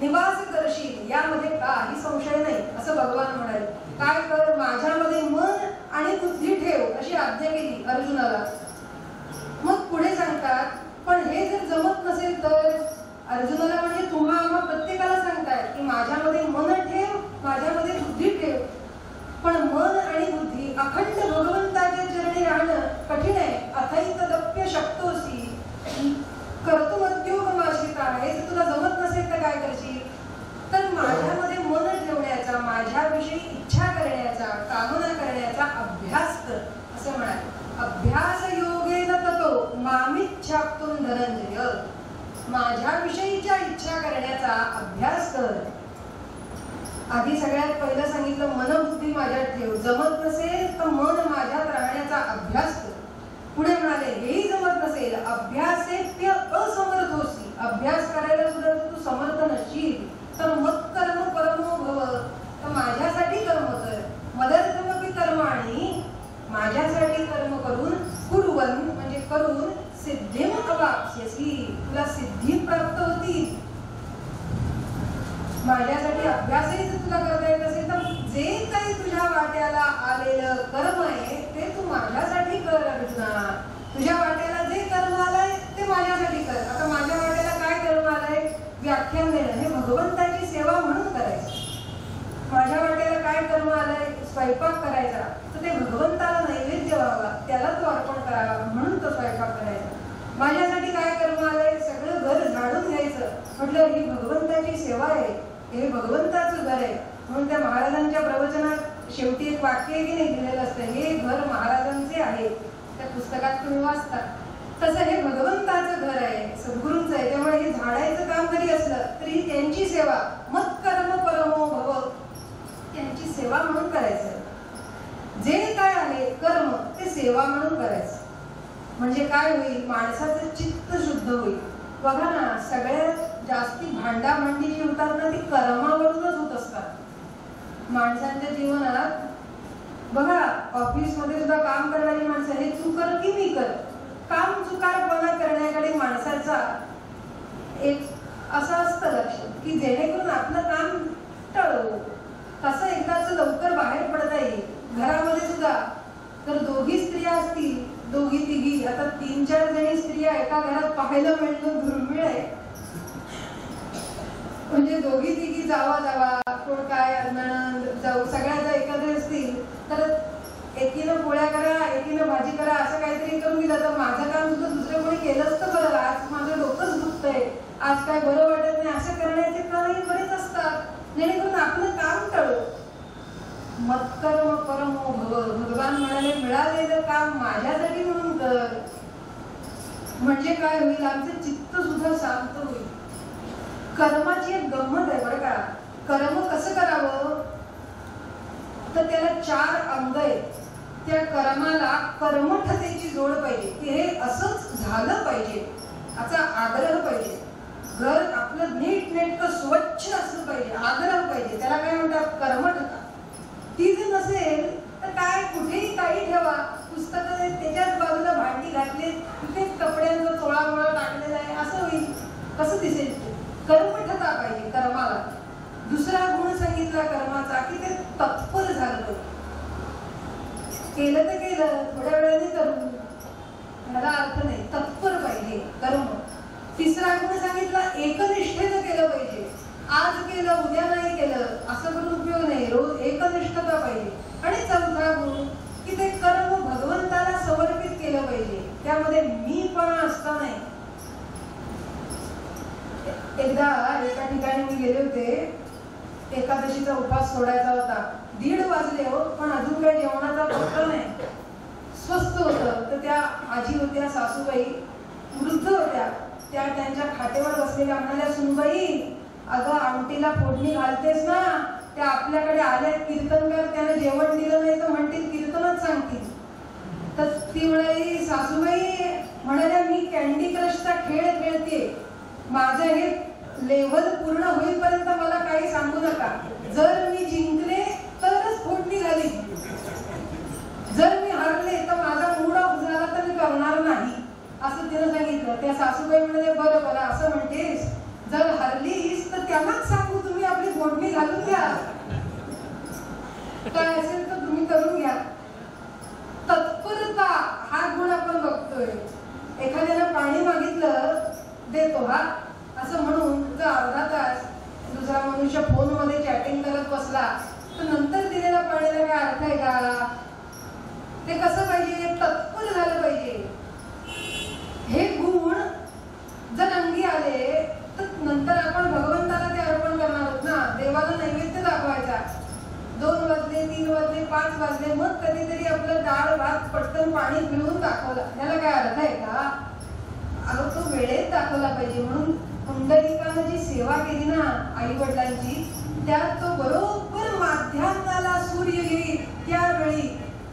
निवास करशील, यामध्ये काही संशय नाही असं भगवान म्हणाले. काय कर, माझ्यामध्ये मन आणि बुद्धी ठेव अशी आज्ञा केली अर्जुनाला. मग पुढे सांगतात, पण हे जर जमत नसेल तर अर्जुनाला म्हणजे तुम्हा आम्हा प्रत्येकाला सांगतायत की माझ्यामध्ये मन ठेव, माझ्यामध्ये बुद्धी ठेव. पण मन आणि बुद्धी अखंड भगवंताच्या चरणी राहणं कठीण आहे. अथैतदप्य शक्तोसी कर्तुमद्योगमाश्रिता आहे. जर तुला जमत नसेल तर काय करशील, तर माझ्यामध्ये मन ठेवण्याचा, माझ्याविषयी इच्छा करण्याचा, कामना करण्याचा अभ्यास कर असं म्हणाले. अभ्यास योगेन ततो मामिच्छाप्तुं धनंजय. माझ्याविषयीच्या इच्छा करण्याचा अभ्यास कर. आधी सगळ्यात पहिलं सांगितलं मनबुद्धी माझ्यात ठेव, जमत नसेल तर मन माझ्यात राहण्याचा अभ्यास कर. पुढे म्हणाले हेही जमत नसेल, अभ्यासेप्य असमर्थोसी, अभ्यास करायला सुद्धा तू समर्थ नसशील तर मत कर्म परमो भव, तर माझ्यासाठी कर्म कर. मदर्थमपि कर्माणि, माझ्यासाठी कर्म करून कुर्वन् म्हणजे करून सिद्धिम अवाप्स्यसि, तुला सिद्धी प्राप्त होती. माझ्यासाठी अभ्यासही जर तुला करता येत असेल तर जे काही तुझ्या वाट्याला आलेलं कर्म आहे ते तू माझ्यासाठी कर अर्जुना. तुझ्या वाट्याला जे कर्म आलंय ते माझ्यासाठी कर. आता माझ्या वाट्याला काय कर्म आलंय, व्याख्यान देणं, हे भगवंताची सेवा म्हणून करायचं. माझ्या वाट्याला काय कर्म आलंय, स्वयंपाक करायचा, तर ते भगवंताला नैवेद्य व्हावा, त्याला तो अर्पण करावा म्हणून तो स्वयंपाक करायचा. माझ्यासाठी काय कर्म आलंय, सगळं घर झाडून घ्यायचं, म्हटलं ही भगवंताची सेवा आहे, हे भगवंताचं घर आहे. म्हणून त्या महाराजांच्या प्रवचनात शेवटी एक वाक्य आहे की नाही दिलेलं असतं, हे घर महाराजांचे आहे. त्या पुस्तकात तुम्ही वाचता तसं हे भगवंताचं घर आहे, सद्गुरूंचं आहे. त्यामुळे हे झाडायचं काम जरी असलं तरी त्यांची सेवा, मत कर्म परमो भव, त्यांची सेवा म्हणून करायचं. जे काय आहे कर्म ते सेवा म्हणून करायचं. म्हणजे काय होईल, माणसाचं चित्त शुद्ध होईल. बघा ना, सगळ्यात जास्ती भांडाभांडी जी होतात ना ती कर्मावरूनच होत असतात. माणसांच्या जीवनात बघा, ऑफिसमध्ये सुद्धा काम करणारी माणसं हे तू कर की मी कर, काम चुकारपणा करण्याकडे माणसाचा एक असं असतं लक्ष की जेणेकरून आपलं काम टळो, कसं एकदाच लवकर बाहेर पडता येईल. घरामध्ये सुद्धा जर दोघी स्त्रिया असतील, दोघी तिघी, आता 3-4 जणी स्त्रिया एका घरात पाहायला मिळणं दुर्मिळ आहे. म्हणजे दोघी तिघी जावा कोण काय नणंद जाऊ सगळ्या जर एकत्र असतील तर एकीनं पोळ्या करा, एकीनं भाजी करा, असं काहीतरी करून दिलं तर माझं काम सुद्धा दुसरं कोणी केलंच तर बरं, आज माझं डोकंच दुखतंय, आज काय बरं वाटत नाही, असं करण्याचे कारणही बरेच असतात, जेणेकरून आपलं काम टळो. मत्कर्म परमो भव, भगवान म्हणाले मिळालेलं काम माझ्यासाठी म्हणून कर. म्हणजे काय होईल, आमचं चित्त सुद्धा शांत होईल. कर्माची एक गंमत आहे बरं का. कर्म कसं करावं तर त्याला 4 अंग आहेत. त्या कर्माला कर्मठतेची जोड पाहिजे की हे असंच झालं पाहिजे, याचा आग्रह पाहिजे. घर आपलं नीट नेटकं स्वच्छ असलं पाहिजे, आग्रह पाहिजे, त्याला काय म्हणतात कर्मठता. ती जर नसेल तर काय कुठेही काही ठेवा, पुस्तकं त्याच्याच बाजूला भांडी घातली, तिथेच कपड्यांचा चोळामोळा टाकलेला आहे, असं होईल, कसं दिसेल. कर्मठता पाहिजे कर्माला. दुसरा गुण सांगितला कर्माचा की ते तत्पर झालं पाहिजे. केलं तर केलं, थोड्या वेळाने करू, ह्याला अर्थ नाही, तत्पर पाहिजे कर्म. तिसरा गुण सांगितला एकनिष्ठेनं केलं पाहिजे. आज केलं उद्या नाही केलं असं करून उपयोग नाही, रोज एकनिष्ठता पाहिजे. आणि चौथा गुण की ते कर्म भगवंताला समर्पित केलं पाहिजे, त्यामध्ये मीपणा असता नाही. एकदा एका ठिकाणी मी गेले होते, एकादशीचा उपवास सोडायचा होता. 1:30 वाजले हो, पण अजून काही जेवणाचा पत्ता नाही. स्वस्त होतं. तर त्या आजी होत्या, सासूबाई वृद्ध होत्या, त्या त्यांच्या खाटेवर बसलेल्या म्हणाल्या, सुनबाई अगं आमटीला फोडणी घालतेस ना, त्या आपल्याकडे आल्यात कीर्तनकार, त्याला जेवण दिलं नाही तर म्हणतील कीर्तनच सांगतील. तर ती म्हणाली, सासूबाई म्हणाल्या मी कॅन्डी क्रशचा खेळ खेळते, माझं हे लेव्हल पूर्ण होईपर्यंत मला काही सांगू नका. जर मी जिंकले तरच फोडणी झाली, जर मी हरले तर माझा मूड ऑफ झाला तर मी करणार नाही, असं तिनं सांगितलं. त्या सासूबाई म्हणाले, बरं बरं असं म्हणतेस, जर हरलीस तर त्यांनाच सांगू तुम्ही आपली फोडणी घालून घ्या, काय असेल तर तुम्ही करून घ्या. तत्परता हा गुण आपण बघतोय. एखाद्याला पाणी मागितलं देतो हा असं म्हणून जर अर्धा तास दुसरा मनुष्य फोनमध्ये चॅटिंग करत बसला तर नंतर दिलेल्या पाण्याला काय अर्थ आहे का. ते कसं पाहिजे, तत्पर झालं पाहिजे. हे गुण जर अंगी आले तर नंतर आपण भगवंताला ते अर्पण करणार आहोत ना, देवाला नैवेद्य दाखवायचा. 2 वाजले 3 वाजले 5 वाजले मग कधीतरी आपलं डाळ भात पटकन पाणी पिळून दाखवलं, याला काय अर्थ आहे का. अगं तो वेळेत दाखवला पाहिजे. म्हणून पुंडलिकानं जी सेवा केली ना आई वडिलांची, त्यात तो बरोबर माध्यान्हाला सूर्य येईल त्यावेळी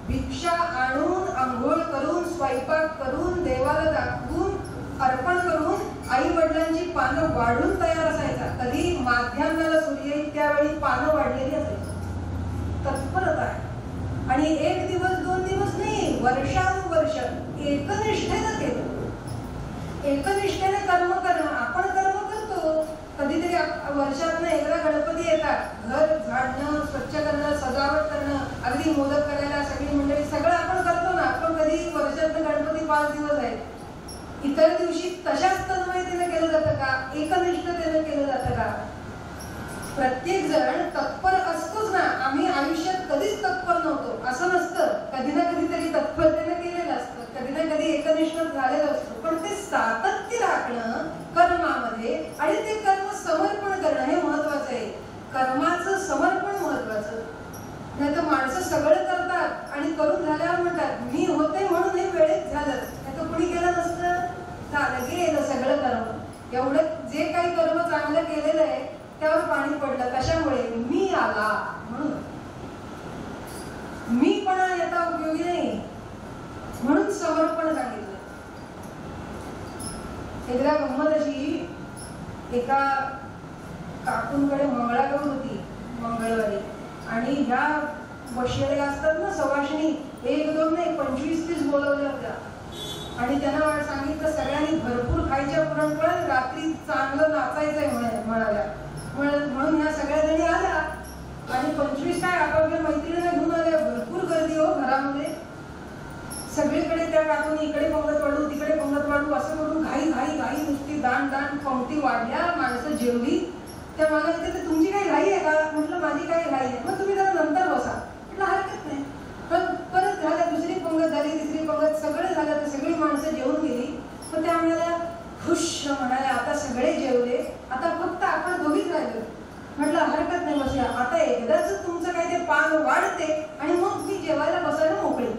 भिक्षा आणून आंघोळ करून स्वयंपाक करून देवाला दाखवून अर्पण करून आई वडिलांची पानं वाढून तयार असायचा. कधी माध्यान्हाला सूर्य येईल त्यावेळी पानं वाढलेली असायची. तत्परता आहे. आणि 1 दिवस 2 दिवस नाही, वर्षानुवर्ष एकनिष्ठेनं केलं. एकनिष्ठेने कर्म करणं. आपण कर्म करतो, कधीतरी वर्षातनं एकदा गणपती येतात, घर झाडणं स्वच्छ करणं सजावट करणं, अगदी मोदक करायला सगळी मंडळी सगळं आपण करतो ना. पण कधी वर्षातनं गणपती 5 दिवस आहेत, इतर दिवशी तशाच तन्मयतेने केलं जातं का, एकनिष्ठतेने केलं जातं का. प्रत्येक जण तत्पर असतोच ना. आम्ही आयुष्यात कधीच तत्पर नव्हतो असं नसतं, कधी ना कधीतरी तत्परतेने केलेलं असतं, कधी ना कधी एकनिष्ठ झालेलं असतं. पण ते सातत्य राखणं कर्मामध्ये आणि ते कर्म समर्पण करणं हे महत्वाचं आहे. कर्माचं समर्पण महत्वाचं. नाही तर माणसं सगळं करतात आणि करून झाल्यावर म्हणतात मी होते म्हणून हे वेळेत झालं, नाही तर कुणी केलं नसतं, झालं गेलं सगळं कर्म. एवढं जे काही कर्म चांगलं केलेलं आहे त्यावर पाणी पडलं. कशामुळे, मी आला म्हणून. मीपणा याचा उपयोगी नाही, म्हणून समर्पण सांगितलं. एकदा गंमत अशी, एका काकूंकडे मंगळागौर होती मंगळवारी, आणि ह्या बसलेल्या असतात ना सवाशिणी, 1 2 नाही 25 30 बोलवल्या होत्या. आणि त्यांना सांगितलं सगळ्यांनी भरपूर खायच्या पुरणपोळ्या, रात्री चांगलं नाचायचंय म्हणाल्या. म्हणून ह्या सगळ्या जणी आल्या आणि 25 काय आपापल्या मैत्रिणीला घेऊन आल्या. भरपूर गर्दी हो घरामध्ये. सगळीकडे त्या काकून इकडे पंगत वाढू तिकडे पंगत वाढू असं करून घाई घाई घाई नुसती दाण दाण पंक्ती वाढल्या. माणसं जेवली. त्या मला विचारते तुमची काही घाई आहे का? म्हटलं माझी काही घाई आहे. मग तुम्ही जरा नंतर बसा. म्हटलं हरकत नाही. पण परत झाल्या, दुसरी पंगत झाली, तिसरी पंगत, सगळं झालं तर सगळी माणसं जेवून गेली. पण त्या म्हणाल्या खुश म्हणाल्या आता सगळे जेवले, आता फक्त आपण दोघीच राहिलो. म्हटलं हरकत नाही बसूया. आता एकदाच तुमचं काही ते पान वाढते आणि मग मी जेवायला बसायला मोकळी.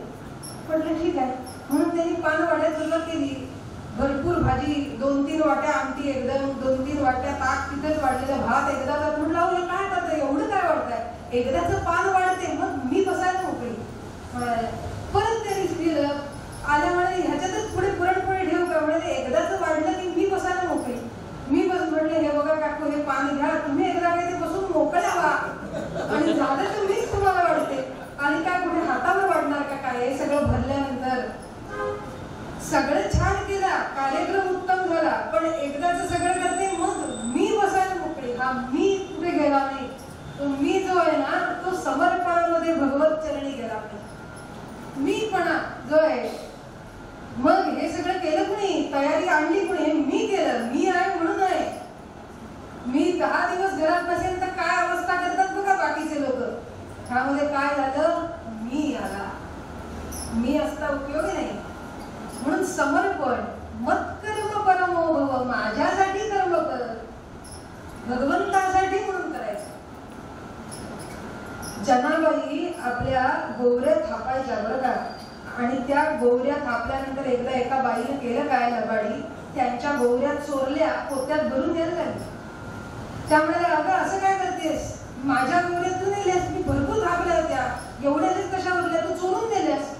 म्हटलं ठीक आहे. म्हणून त्यांनी पान वाढायला सुरुवात केली. भरपूर भाजी, 2-3 वाट्या आमटी, एकदम 2-3 वाट्या ताक, तिथेच वाढलेलं भात. एकदा तर म्हटलं अहो काय करताय, एवढं काय वाढताय? एकदाच पान वाढते मग मी बसायला मोकळी. परत त्यांनी केलं. आल्या म्हणाले ह्याच्यातच पुढे पुरणपोळी ठेवू का? म्हणाले एकदाच वाढलं की मी बसायला मोकळी. मी बस म्हटलं हे बघा काकू हे पान घ्या, तुम्ही एकदा काही ते बसून मोकळ्या व्हा आणि झालं तर मीच तुम्हाला वाढते. आणि काय कुठे हातावर वाढणार का काय? हे सगळं भरल्यानंतर सगळं छान केला, कार्यक्रम उत्तम झाला. पण एकदाच सगळं करते मग मी बसायला मोकळी. हा मी कुठे गेला नाही. तो मी जो आहे ना तो समर्पणामध्ये भगवत चरणी गेला. मीपणा जो आहे. मग हे सगळं केलं कुणी? तयारी आणली कुणी? हे मी केलं. मी आहे म्हणून आहे. मी 10 दिवस घरात नसेल तर काय अवस्था करतात बघा बाकीचे लोक. त्यामध्ये काय झालं? मी आला. मी असता उपयोगी नाही. म्हणून समर्पण. मत्कर्म परमो भव. माझ्यासाठी कर्म कर, भगवंतासाठी म्हणून करायचं. जनाबाई आपल्या गोवऱ्या थापायच्या बरं का. आणि त्या गोवऱ्या थापल्यानंतर एकदा एका बाईने केलं काय लबाडी, त्यांच्या गोवऱ्या चोरल्या, पोत्यात भरून द्यायला लागली. त्यामुळे अगं असं काय करतेस? माझ्या गोवऱ्यात तू नेल्यास, मी भरपूर थापल्या होत्या, एवढ्याच कशा भरल्या, तू चोरून दिल्यास.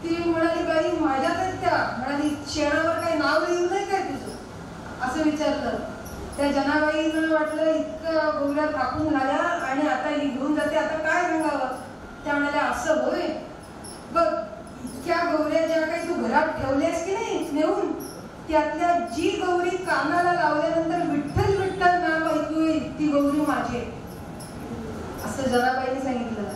ती म्हणाली बाई माझ्याच आहेत त्या. म्हणाली शेणावर काही नाव लिहून नाही काय तुझं? असं विचारलं. त्या जनाबाईनं वाटलं इतकं गोवऱ्या थापून झाल्या आणि आता ही घेऊन जाते, आता काय सांगावं. त्या म्हणाल्या असं होय, बघ इतक्या गौऱ्या ज्या काही तू घरात ठेवल्यास की नाही नेऊन, त्यातल्या जी गौरी कानाला लावल्यानंतर विठ्ठल विठ्ठल नाम ऐकू येईल ती गौरी माझी. असं जनाबाईने सांगितलं.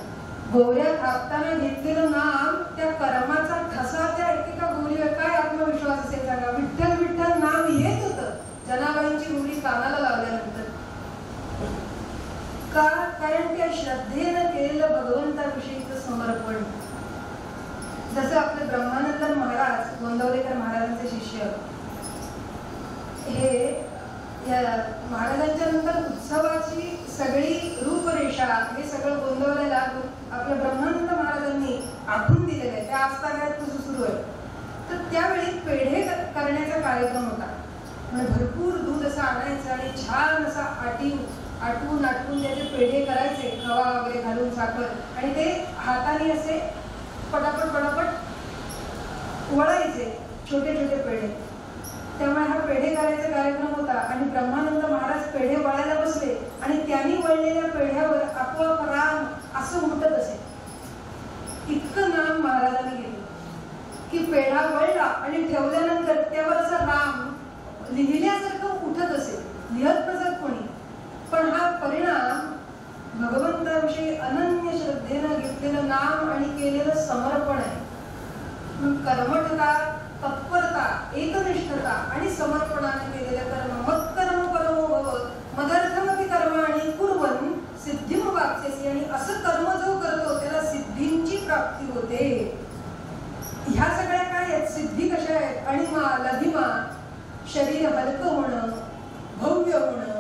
गौऱ्या थापताना घेतलेलं नाम, त्या कर्माचा ठसा त्या एकेका गौरीवर काय आत्मविश्वास असेल सांगा. विठ्ठल विठ्ठल नाम येत होतं जनाबाईंची गौरी कानाला लावल्यानंतर. का? कारण त्या श्रद्धेनं केलेलं भगवंताविषयीचं समर्पण. जसं आपले ब्रह्मानंद महाराज, गोंदवलेकर महाराजांचे शिष्य, हे या महाराजांच्या नंतर उत्सवाची सगळी रूपरेषा हे सगळं गोंदवलेला आपल्या ब्रह्मानंद महाराजांनी आखून दिलेलं आहे. त्या आस्थानात तसं सुरू आहे. तर त्यावेळी पेढे करण्याचा कार्यक्रम होता. म्हणजे भरपूर दूध असं आणायचं आणि छान असा आटवून त्याचे पेढे करायचे, खवा वगैरे घालून साखर, आणि ते हाताने असे पटापट वळायचे छोटे छोटे पेढे. त्यामुळे हा पेढे करायचा कार्यक्रम होता. आणि ब्रह्मानंद महाराज पेढे वळायला बसले आणि त्यांनी वळलेल्या पेढ्यावर आपोआप राम असं उमटत असे. इतकं नाम महाराजांनी घेतलं की पेढा वळला आणि ठेवल्यानंतर त्यावर असं राम लिहिल्यासारखं उठत असे. लिहत नसत कोणी, पण हा परिणाम भगवंताविषयी अनन्य श्रद्धेनं घेतलेलं नाम आणि केलेलं समर्पण आहे. कर्मठता, तत्परता, एकनिष्ठता आणि समर्पणाने केलेलं कर्म. मत्कर्म परमो भव मदर्थमपि कर्माणि कुर्वन् सिद्धिं वाप्स्यसि. आणि असं कर्म जो करतो त्याला सिद्धींची प्राप्ती होते. ह्या सगळ्या काय आहेत? सिद्धी कशा आहेत? अणिमा, लघिमा, शरीर हलकं होणं, भव्य होणं,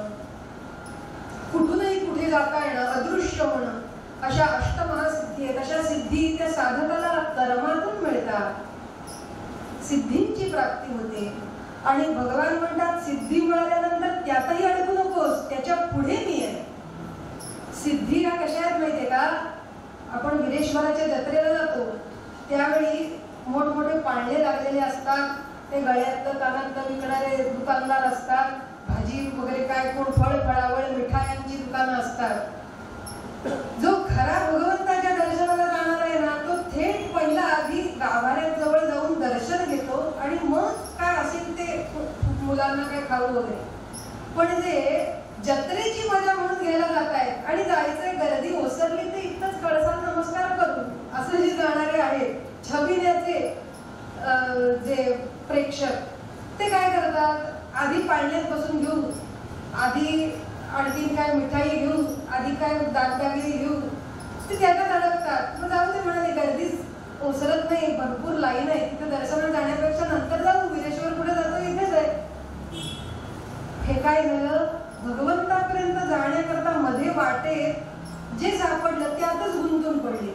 कुठूनही कुठे जाता येणं, अदृश्य होणं, अशा अष्टमहासिद्धी आहेत. अशा सिद्धी त्या साधकाला कर्मातून मिळतात. सिद्धींची प्राप्ती होते. आणि भगवान म्हणतात सिद्धी मिळाल्यानंतर त्यातही अडकू नकोस, त्याच्या पुढे मी आहे. सिद्धी ह्या कशा आहेत माहितीये का? आपण वीरेश्वराच्या जत्रेला जातो त्यावेळी मोठमोठे पाळणे लागलेले असतात. ते गळ्यातलं कानातलं विकणारे दुकानदार असतात. भाजी वगैरे काय, कोण फळ फळावळ मिठायांची दुकानं असतात. जो खरा भगवंताच्या दर्शनाला जाणार आहे ना, तो थेट पहिला आधी गाभाऱ्याजवळ जाऊन दर्शन घेतो आणि मग काय असेल ते मुलांना काय खाऊ वगैरे. पण जे जत्रेची मजा म्हणून घ्यायला जात आहेत आणि जायचंय, गर्दी ओसरली ते इतकंच कळसाला नमस्कार करून असं जे जाणारे आहेत छबिन्याचे जे प्रेक्षक, ते काय करतात, आधी पाळण्यात बसून घेऊन, आधी आणखीन काय मिठाई घेऊन, आधी काय दागदागिरी घेऊन ते त्याच्यात अडकतात. मग जाऊ ते म्हणाले, गर्दीच ओसरत नाही, भरपूर लाईन आहे, तिथे दर्शनाला जाण्यापेक्षा नंतर जाऊ, विरेश्वर कुठे जातो इथेच आहे. हे काय झालं, भगवंतापर्यंत जाण्याकरता मध्ये वाटेत जे सापडलं त्यातच गुंतून पडले.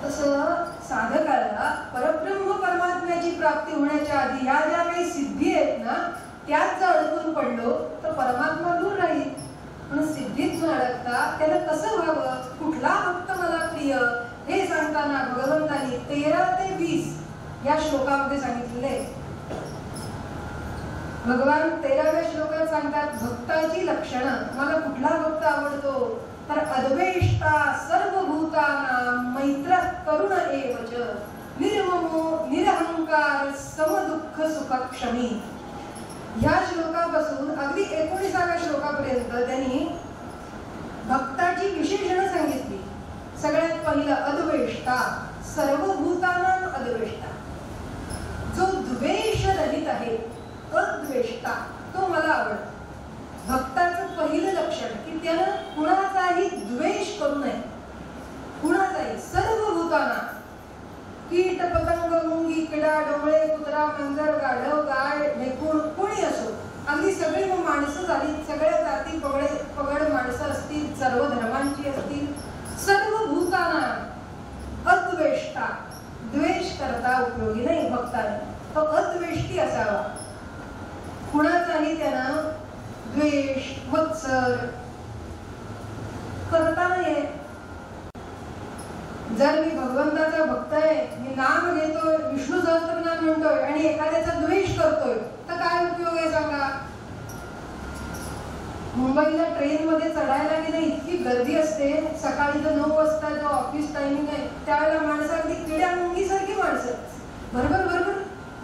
तसं साधकाला परब्रह्म परमात्म्याची प्राप्ती होण्याच्या आधी ह्या ज्या काही सिद्धी आहेत ना, त्यात जर अडकून पडलो तर परमात्मा दूर राहील. म्हणून सिद्धीत न अडकता त्याला कसं व्हावं, कुठला भक्त मला प्रिय, हे सांगताना भगवंतांनी 13 ते 20 या श्लोकामध्ये सांगितलेले. भगवान 13व्या श्लोकात सांगतात भक्ताची लक्षणं. मला कुठला भक्त आवडतो तर अद्वेष्टा सर्वभूतानां मैत्र करुण एवच निर्ममो निरहंकार समदुःख सुखक्षमी. ह्या श्लोकापासून अगदी 19व्या श्लोकापर्यंत त्यांनी भक्ताची विशेषणं सांगितली. सगळ्यात पहिलं अद्वेष्टा, सर्वभूतानां अद्वेष्टा, जो द्वेष रहित आहे, अद्वेष्टा, तो मला आवडतो. भक्ताचं पहिलं लक्षण की त्यानं कुणाचाही द्वेष करू नये, कुणाचाही, सर्व भूतांना, कीट पतंग मुंगी किडा डोळे कुत्रा मांजर गाढव गाय ढेकूळ कोणी असो, अगदी सगळी माणसं झाली, सगळ्या जाती पगड माणसं असतील, सर्व धर्मांची असतील, सर्व भूतांना अद्वेष्टा, द्वेष करता उपयोगी नाही भक्ताने, तो अद्वेष्टी असावा. कुणाचाही त्यानं द्वेष मत्सर करता नये. जर मी भगवंताचा भक्त आहे, मी नाम घेतोय, विष्णू सहस्त्रनाम म्हणतोय आणि एखाद्याचा द्वेष करतोय तर काय उपयोग आहे सांगा. मुंबईला ट्रेन मध्ये चढायला की नाही इतकी गर्दी असते, सकाळी तर 9 वाजता जो ऑफिस टायमिंग आहे त्यावेळेला माणसं अगदी किड्या मुंगीसारखी माणसं भरभर भरभर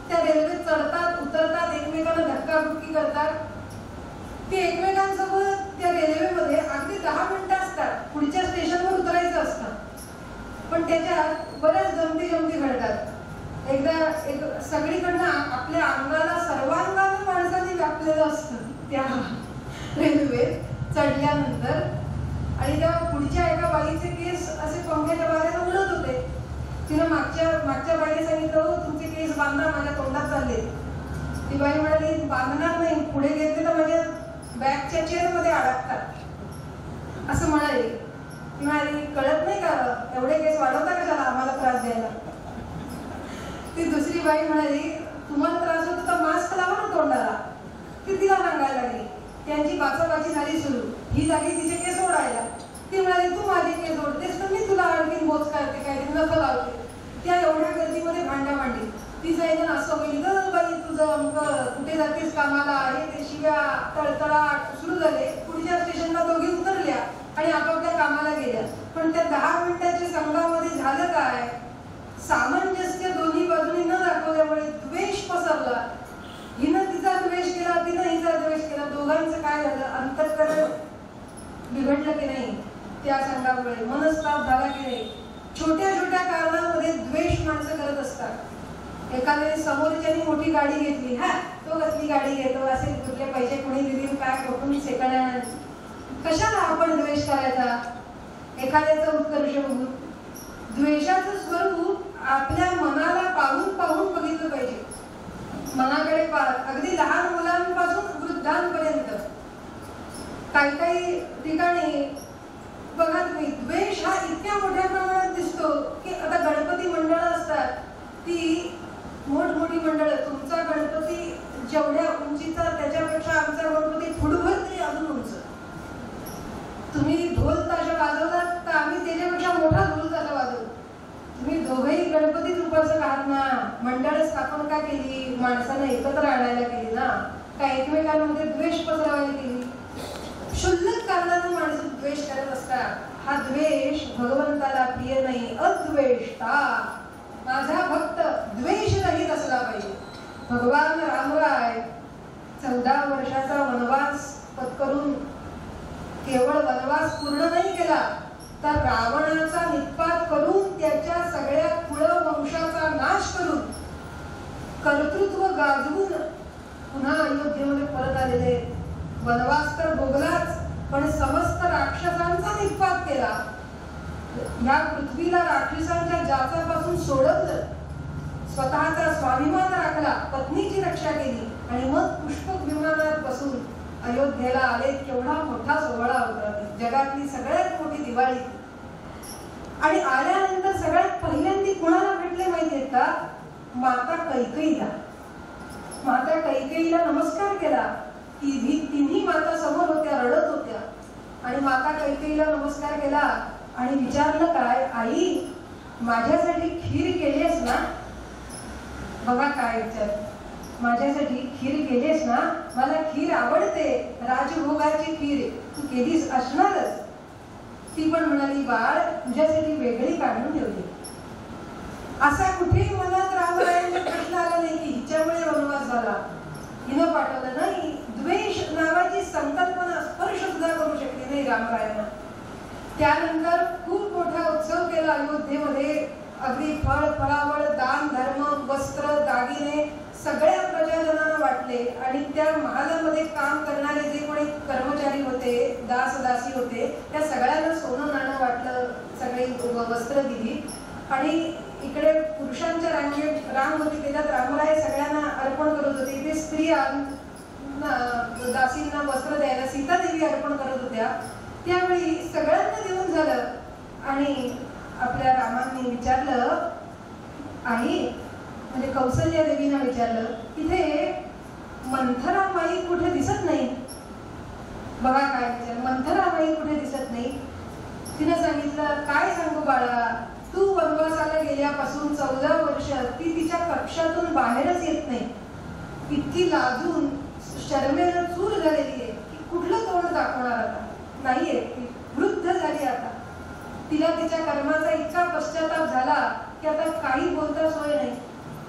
त्या रेल्वेत चढतात, उतरतात, एकमेकांना धक्काबुक्की करतात. ते एकमेकांसोबत त्या रेल्वेमध्ये अगदी 10 मिनिटं असतात, पुढच्या स्टेशनवर उतरायचं असतं, पण त्याच्यात बऱ्याच गमती घडतात. एकदा सगळीकडनं आपल्या अंगाला सर्वांगाने माणसाने व्यापलेलं असतं त्या रेल्वेत चढल्यानंतर, आणि त्या पुढच्या एका बाईचे केस असे पंख्याच्या वाऱ्याला उडत होते. तिनं मागच्या बाईने सांगितलं, हो तुमचे केस बांधा, माझ्या तोंडात चालले. ती बाई म्हणाली, बांधणार नाही, पुढे घेतले तर माझ्या बॅगच्या चेअरमध्ये अडकतात असं म्हणाली. ती म्हणाली, कळत नाही का, एवढे केस वाढवता कशाला आम्हाला त्रास द्यायला. ती दुसरी बाई म्हणाली, तुम्हाला त्रास होतो तर मास्क लावा ना तोंडाला. ती तिला सांगायला लागली. त्यांची बाचाबाची झाली सुरू. ही झाली तिचे केस ओढायला. ती म्हणाली, तू माझे केस ओढतेस तर मी तुला आणखी बोच करते, काय नख लावते. त्या एवढ्या गर्दीमध्ये भांडाभांडी. ती जाईन असं होईल, ग बाई तुझं कुठे जातेस कामाला, आहे ते शिव्या तळतळाट सुरू झाले. पुढच्या स्टेशनला दोघी उतरल्या आणि आपापल्या कामाला गेल्या. पण त्या 10 मिनिटाच्या संघामध्ये झालं काय, सामंजस्य दोन्ही बाजूनी न दाखवल्यामुळे द्वेष पसरला. हिनं तिचा द्वेष केला, तिनं हिचा द्वेष केला. दोघांचं काय झालं, अंतःकरण बिघडलं की नाही त्या संघामुळे, मनस्ताप झाला की नाही. छोट्या छोट्या कारणांमध्ये द्वेष माणसं करत असतात. एखाद्याने समोरच्यानी मोठी गाडी घेतली, हा तो कसली गाडी घेतो, असे कुठले पैसे कोणी दिले, काय कुठून सेकंड हँड, कशाला आपण द्वेष करायचा. एखाद्याचं उत्कर्ष बघून. द्वेषाचं स्वरूप आपल्या मनाला पाहून पाहून बघितलं पाहिजे. मनाकडे पाहत, अगदी लहान मुलांपासून वृद्धांपर्यंत. काही ठिकाणी बघा तुम्ही, द्वेष हा इतक्या मोठ्या प्रमाणात दिसतो की आता गणपती मंडळं असतात, ती मोठमोठी मंडळं, तुमचा गणपती जेवढ्या उंचीचा त्याच्यापेक्षा आमचा गणपती फुटभर तरी अजून उंच. तुम्ही ढोल ताशा वाजवतात तर आम्ही त्याच्यापेक्षा मोठा ढोल ताशा वाजवतो. तुम्ही दोघेही गणपतीच उपासक आहात ना. मंडळ स्थापन का केली, माणसांना एकत्र आणायला केली ना, का एकमेकांमध्ये द्वेष पसरवायला केली. क्षुल्लक कारणाने माणसं द्वेष करत असतात. हा द्वेष भगवंताला प्रिय नाही. अद्वेष्टा माझा भक्त द्वेष रहित असला पाहिजे. भगवान रामराय 14 वर्षाचा वनवास पत्करून केवळ वनवास पूर्ण नाही केला, तर रावणाचा निपात करून त्याच्या सगळ्या कुळ वंशाचा नाश करून कर्तृत्व गाजवून पुन्हा अयोध्येमध्ये परत आलेले. वनवास तर भोगलाच, पण समस्त राक्षसांचा निपात केला. या पृथ्वीला राक्षसांच्या जाचापासून सोडवलं, स्वतःचा स्वाभिमान राखला, पत्नीची रक्षा केली आणि मग पुष्पक विमानात बसून अयोध्येला आले. केवढा मोठा सोहळा होता, जगातली सगळ्यात मोठी दिवाळी. आणि आल्यानंतर सगळ्यात पहिल्यांदा कुणाला भेटले माहितीये का? माता कैकेयीला. माता कैकेयीला नमस्कार केला. तिन्ही माता समोर होत्या, रडत होत्या. आणि माता कैकेयीला नमस्कार केला आणि विचारलं, काय आई माझ्यासाठी खीर केलीस ना? बघा काय विचार, माझ्यासाठी खीर केलीस ना? मला खीर आवडते, राजभोगाची खीर तू केलीस असणारच. ती पण म्हणाली, बाळ तुझ्यासाठी वेगळी काढून ठेवली. असा कुठेही मनात रामरायांचा प्रश्न आला नाही की हिच्यामुळे वनवास झाला, हिनं पाठवलं नाही. द्वेष नावाची संकल्पना स्पर्श सुद्धा करू शकली नाही रामरायांना. त्यानंतर खूप मोठा उत्सव केला अयोध्येमध्ये. अगदी फळ फळावळ, दान धर्म, वस्त्र, दागिने सगळ्या प्रजाजनांना वाटले. आणि त्या महालामध्ये काम करणारे जे कोणी कर्मचारी होते, दास दासी होते, त्या सगळ्यांना सोनं नाणं वाटलं, सगळी वस्त्र दिली. आणि इकडे पुरुषांच्या रांग होती, त्याच्यात रामराय सगळ्यांना अर्पण करत होते. इथे स्त्रिया दासींना वस्त्र द्यायला सीतादेवी अर्पण करत होत्या. त्यावेळी सगळ्यांना देऊन झालं आणि आपल्या रामांनी विचारलं, आई म्हणजे कौसल्या देवीनं विचारलं, इथे मंथरा माई कुठे दिसत नाही. बघा काय विचार, मंथरा माई कुठे दिसत नाही. तिनं सांगितलं, काय सांगू बाळा, तू वनवासाला गेल्यापासून 14 वर्ष ती तिच्या कक्षातून बाहेरच येत नाही. इतकी लाजून शर्मेनं चूर झालेली आहे की कुठलं तोंड दाखवणार आता. नाहीये, ती वृद्ध झाली आता. तिला तिच्या कर्माचा इतका पश्चाताप झाला की आता काही बोलता सोय नाही.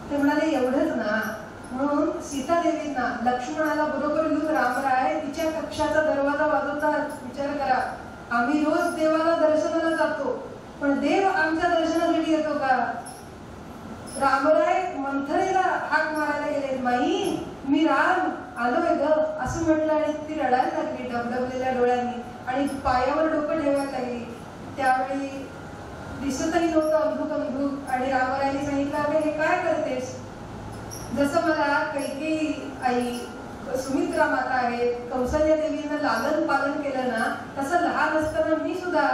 ते म्हणाले, एवढंच ना, म्हणून सीतादेवींना लक्ष्मणाला बरोबर घेऊन रामराय तिच्या कक्षाचा दरवाजा वाजवतात. विचार करा, आम्ही रोज देवाला दर्शनाला जातो, पण देव आमच्या दर्शनासाठी येतो का? रामराय मंथरेला हाक मारायला गेले, माई मी राम आलोय ग असं म्हटलं. आणि ती रडायला लागली डबडबलेल्या डोळ्यांनी आणि पायावर डोकं ठेवायला लागली. त्यावेळी दिसतही नव्हतं अंधुक अंधुक. आणि रामरायांनी सांगितलं, अरे हे काय करतेस? जसं मला कैकेयी आई, सुमित्रा माता आहेत, कौसल्या देवीनं लालन पालन केलं ना, तसं लहान असताना मी सुद्धा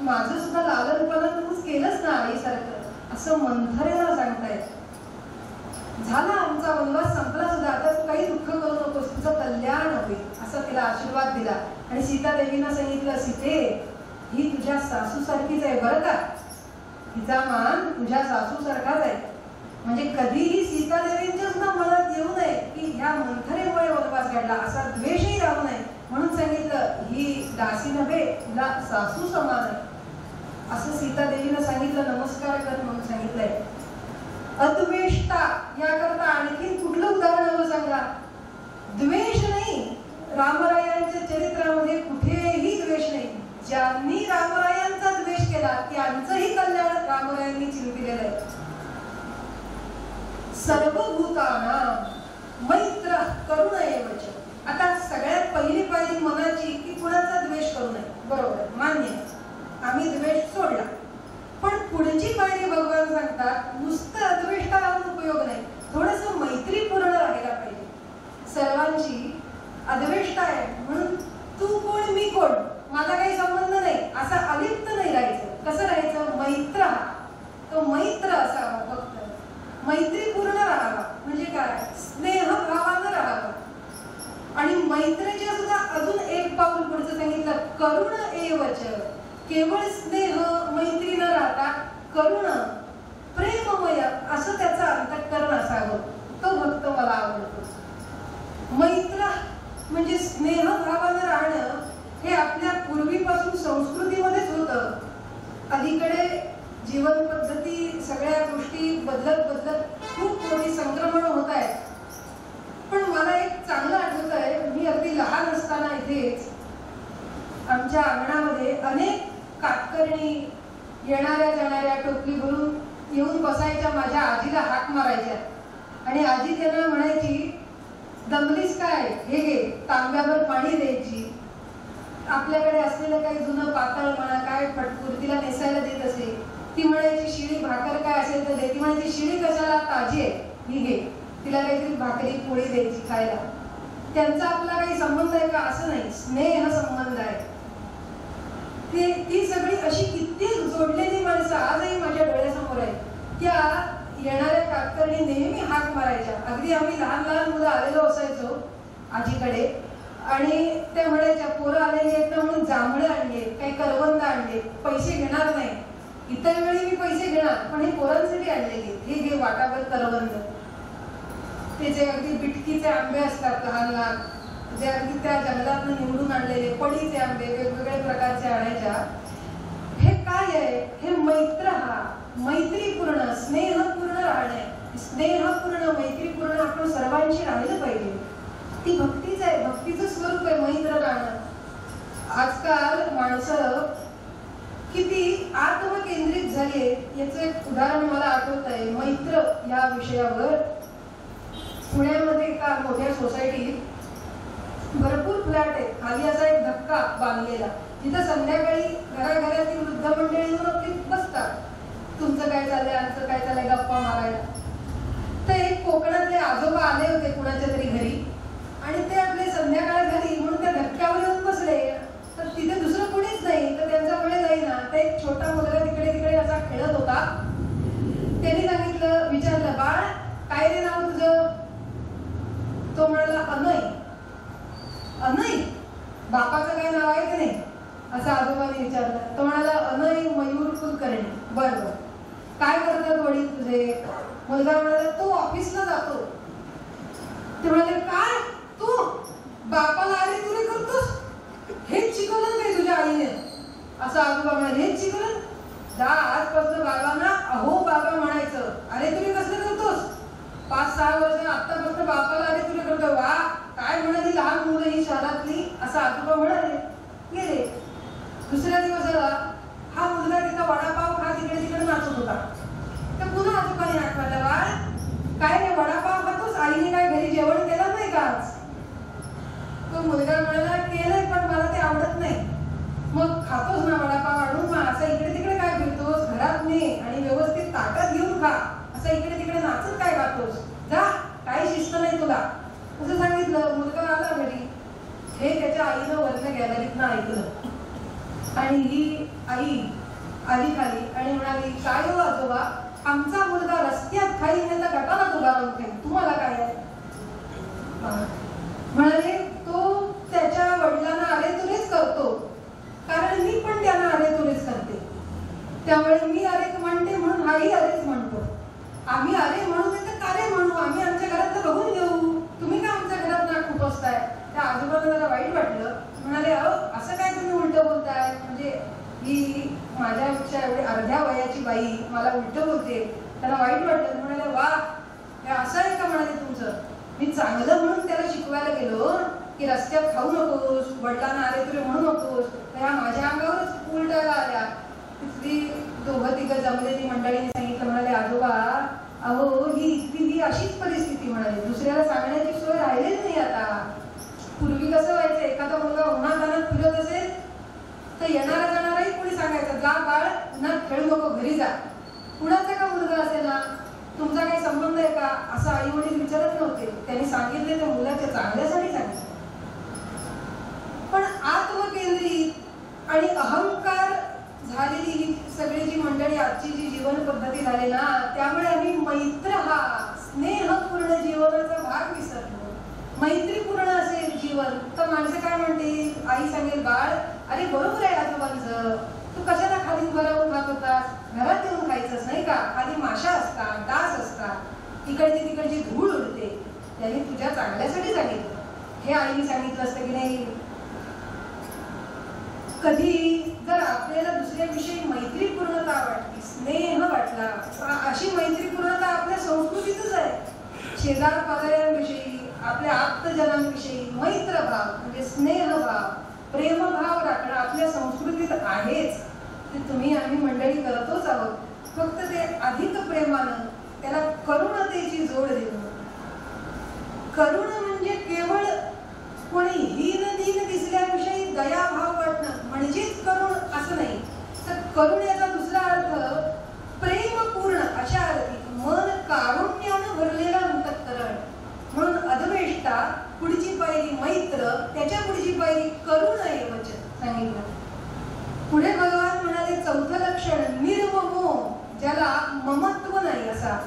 माझं सुद्धा लालन पालन तूच केलंच ना आईसारखं, असं मंथरेला सांगतायत. झाला आमचा वनवास संपला सुद्धा, आता तू काही दुःख करू नकोस, तुझं कल्याण होईल असं तिला आशीर्वाद दिला. आणि सीतादेवीनं सांगितलं, सीते ही तुझ्या सासू सारखीच आहे बरं का, तिचा मान तुझ्या सासू सारखाच आहे. म्हणजे कधीही सीतादेवींच्या सुद्धा मनात येऊ नये की ह्या मंथरेमुळे वनवास घडला, असा द्वेषही राहू नये. म्हणून सांगितलं, ही दासी नव्हे, तुला सासू समान आहे असं सीतादेवीनं सांगितलं. नमस्कार कर म्हणून सांगितलंय. अद्वेष्टा याकरता आणखी कुठलं उदाहरण हवं सांगा? द्वेष नाही. रामरायांच्या चरित्रामध्ये कुठेही द्वेष नाही. ज्यांनी रामरायांचा द्वेष केला त्यांचंही कल्याण रामरायांनी चिंतिलेलं आहे. सर्वभूतानां मैत्र करुण एवच. आता सगळ्यात पहिली पायरी मनाची की कुणाचा द्वेष करू नये, बरोबर मान्य, आम्ही द्वेष सोडला. पण पुढची पायरी भगवान सांगतात, नुसतं अद्वेष्टा राहून उपयोग नाही, थोडंसं मैत्रीपूर्ण राहायला पाहिजे. सर्वांची अद्वेष्टा आहे म्हणून तू कोण मी कोण माझा काही संबंध नाही असं अलिप्त नाही राहायचं. कसं राहायचं? मैत्र हा, तो मैत्र असावा, फक्त मैत्रीपूर्ण राहावा. म्हणजे काय? स्नेहभावानं राहावं. आणि मैत्रीच्या सुद्धा अजून एक पाऊल पुढचं सांगितलं, करुण एवच. केवळ स्नेह मैत्री न राहता करुण प्रेममय असं त्याचं अंतःकरण असावं. तो भक्त मला आवडतो. मैत्र म्हणजे स्नेहभावानं राहणं हे आपल्या पूर्वीपासून संस्कृतीमध्येच असतं. अलीकडे जीवन पद्धती सगळ्या गोष्टी बदलत बदलत खूप मोठी संक्रमण होत आहेत. पण मला एक चांगलं आठवत आहे, मी अगदी लहान असताना इथेच आमच्या अंगणामध्ये अनेक कातकर्णी येणाऱ्या जाणाऱ्या टोपली भरून येऊन बसायच्या, माझ्या आजीला हाक मारायच्या आणि आजी त्यांना म्हणायची, दमलीस काय, हे घे, तांब्यावर पाणी द्यायची. आपल्याकडे असलेलं काही जुनं पातळ म्हणा काय फटकूर तिला नेसायला देत असे. ती म्हणायची शिळी भाकर काय असेल तर दे. ती म्हणायची शिळी कशाला, ताजी आहे, ही घे. तिला काहीतरी भाकरी पोळी द्यायची खायला. त्यांचा आपला काही संबंध आहे का, असं नाही, स्नेह संबंध आहे. ती सगळी अशी कित्येक जोडलेली माणसं आजही माझ्या डोळ्यासमोर आहेत. त्या येणाऱ्या कातकर्णी नेहमी हाक मारायच्या. अगदी आम्ही लहान लहान मुलं आलेलो असायचो आजीकडे आणि त्या म्हणायच्या, पोरं आलेली आहेत ना म्हणून जांभळं आणले, काही करवंद आणले, पैसे घेणार नाही. इतर वेळी मी पैसे घेणार, पण हे पोरांसाठी आणलेले, हे घे वाटाभर करवंद. त्याचे अगदी बिटकीचे आंबे असतात लहान लहान, जे अगदी त्या जंगलातून निवडून आणलेले पडीचे आंबे वेगवेगळ्या प्रकारचे आणायच्या. हे काय आहे, हे मैत्र, हा मैत्रीपूर्ण स्नेहपूर्ण राहणे, स्नेहपूर्ण मैत्रीपूर्ण आपण सर्वांशी राहिलं पाहिजे. ती भक्तीच आहे, भक्तीचं स्वरूप आहे मैत्र राहणं. आजकाल माणसं किती आत्मकेंद्रित झाली, याचं एक उदाहरण मला आठवत आहे. मैत्र या विषयावर पुण्यामध्ये एका मोठ्या सोसायटीत भरपूर फ्लॅट आहेत. खाली असा एक धक्का बांधलेला, तिथं संध्याकाळी घराघरातील वृद्ध मंडळी येऊन बसतात. तुमचं काय चाललंय, आमचं काय चाललंय, गप्पा मारायला. तर एक कोकणातले आजोबा आले होते कुणाच्या तरी घरी आणि ते आपले संध्याकाळ झाली म्हणून त्या धक्क्यावर येऊन बसले. तर तिथे दुसरं कोणीच नाही, तर त्यांचा वेळ जाईना. तर एक छोटा मुलगा तिकडे तिकडे असा खेळत होता. त्यांनी सांगितलं, विचारलं, बाळ काय रे नाव तुझं? तो म्हणाला, अनय. अनय, बापाचं काय नाव आहे की नाही, असं आजोबाने विचारलं. तो म्हणाला, अनय मयूर कुलकर्णी. बरं, काय करतात वडील तुझे? मुलगा म्हणाला, तो ऑफिसला जातो. ते म्हणाले, काय तू बापाला आले तुरे करतोस? हेच शिकवलं काय तुझ्या आईने? असं आजोबा म्हणाले, हेच शिकवलं? जा आजपासून बाबांना अहो बाबा म्हणायचं. अरे तुम्ही कसं करतोस? 5-6 वर्ष आतापासून बापाला अरे तुला करतो. वा, काय म्हणाली लहान मुलं ही शहरातली, असं आजोबा म्हणाले. गेले. दुसऱ्या दिवसाला हा मुलगा तिचा वडापाव खात तिकडे तिकडे नाचत होता. तर पुन्हा आजोबाने आठवलं, बाळ काय रे वडापाव खातोस? आईने काय घरी जेवण केलं नाही का आज? तो मुलगा म्हणाला, केलंय पण मला ते आवडत नाही. मग खातोस ना वडापाव आणून, मग असं इकडे तिकडे काय फिरतोस? घरात ने आणि व्यवस्थित ताटात घेऊन खा, असं इकडे तिकडे नाचत काय खातोस? जा, काही शिस्त नाही तुला, असं सांगितलं. मुलगा आला घरी. हे त्याच्या आईनं वरच्या गॅलरीतनं ऐकलं आणि ही आई आली खाली आणि म्हणाली, काय हो आजोबा, आमचा मुलगा रस्त्यात खाईल त्याला गटारात उभारून खाईल, तुम्हाला काय आहे? म्हणाले, तो त्याच्या वडिलांना अरे तुरेच करतो, कारण मी पण त्यांना अरे तुरेच करते, त्यामुळे मी अरे म्हणते म्हणून हाही अरेच म्हणतो. आम्ही अरे म्हणू तर कारे म्हणू, आम्ही आमच्या घरात बघून घेऊ, तुम्ही काय आमच्या घरात नाक खुपसताय? त्या आजोबाला जरा वाईट वाटलं. म्हणाले, अहो असं काय तुम्ही उलट बोलताय? म्हणजे ही माझ्यापेक्षा एवढी अर्ध्या वयाची बाई मला उलट बोलते. त्याला वाईट वाटलं. म्हणाले, वा, हे असं आहे का? म्हणाले, तुमचं मी चांगलं म्हणून त्याला शिकवायला गेलो की रस्त्यात खाऊ नकोस, वडिलांना आले तुरे म्हणू नकोस, तर ह्या माझ्या अंगावरच उलटायला आल्या. तिथली 2-3 जमलेली मंडळीने सांगितलं. म्हणाले, आजोबा अहो ही अशीच परिस्थिती. म्हणाले, दुसऱ्याला सांगण्याची सोय राहिलीच नाही आता. पूर्वी कसं व्हायचं, एखादा मुलगा उन्हातानात फिरत असेल तर येणारा जाणाराही कोणी सांगायचं, जा बाळ उन्हात खेळू नको, घरी जा. कुणाचा का मुलगा असेल ना, तुमचा काही संबंध आहे का, असं आई वडील विचारत नव्हते. त्यांनी सांगितले तर मुलाच्या चांगल्यासाठी सांगितलं. पण आत्मकेंद्रित आणि अहंकार झालेली ही सगळी जी मंडळी, आजची जी जीवन पद्धती झाली ना, त्यामुळे आम्ही मैत्र हा स्नेहपूर्ण जीवनाचा भाग विसरलो. मैत्रीपूर्ण असेल जीवन तर माणसं काय म्हणतील? आई सांगेल, बाळ अरे बरोबर आहे आजोबांचं, तू कशाला खाली उभं राहून खात होतास? घरात येऊन खायचंच नाही का? खाली माशा असतात, डास असतात, इकडची तिकडची धूळ उडते, त्यांनी तुझ्या चांगल्यासाठी सांगितलं. हे आईने सांगितलं असतं की नाही? कधी जर आपल्याला दुसऱ्याविषयी मैत्रीपूर्णता वाटली, स्नेह वाटला. अशी मैत्रीपूर्णता आपल्या संस्कृतीतच आहे. शेजार पाजाऱ्यांविषयी, आपल्या आप्तजनांविषयी मैत्रभाव म्हणजे स्नेहभाव, प्रेमभाव राखणं आपल्या संस्कृतीत आहेच. ते तुम्ही आम्ही मंडळी करतोच आहोत. फक्त ते अधिक प्रेमानं त्याला करुणतेची जोड देणं. करुण म्हणजे केवळ कोणी हीन दीन दिसल्याविषयी दयाभाव वाटणं म्हणजेच करुण असं नाही. तर करुण याचा दुसरा अर्थ प्रेमपूर्ण अशा अर्थी, मन कारुण्यानं भरलेलं अंतःकरण. म्हणून अद्वेष्टा पुढची पायरी मैत्र, त्याच्या पुढची पायरी करुण एवच सांगितलं. पुढे भगवान म्हणाले चौथं लक्षण निर्ममो, ज्याला ममत्व नाही असा,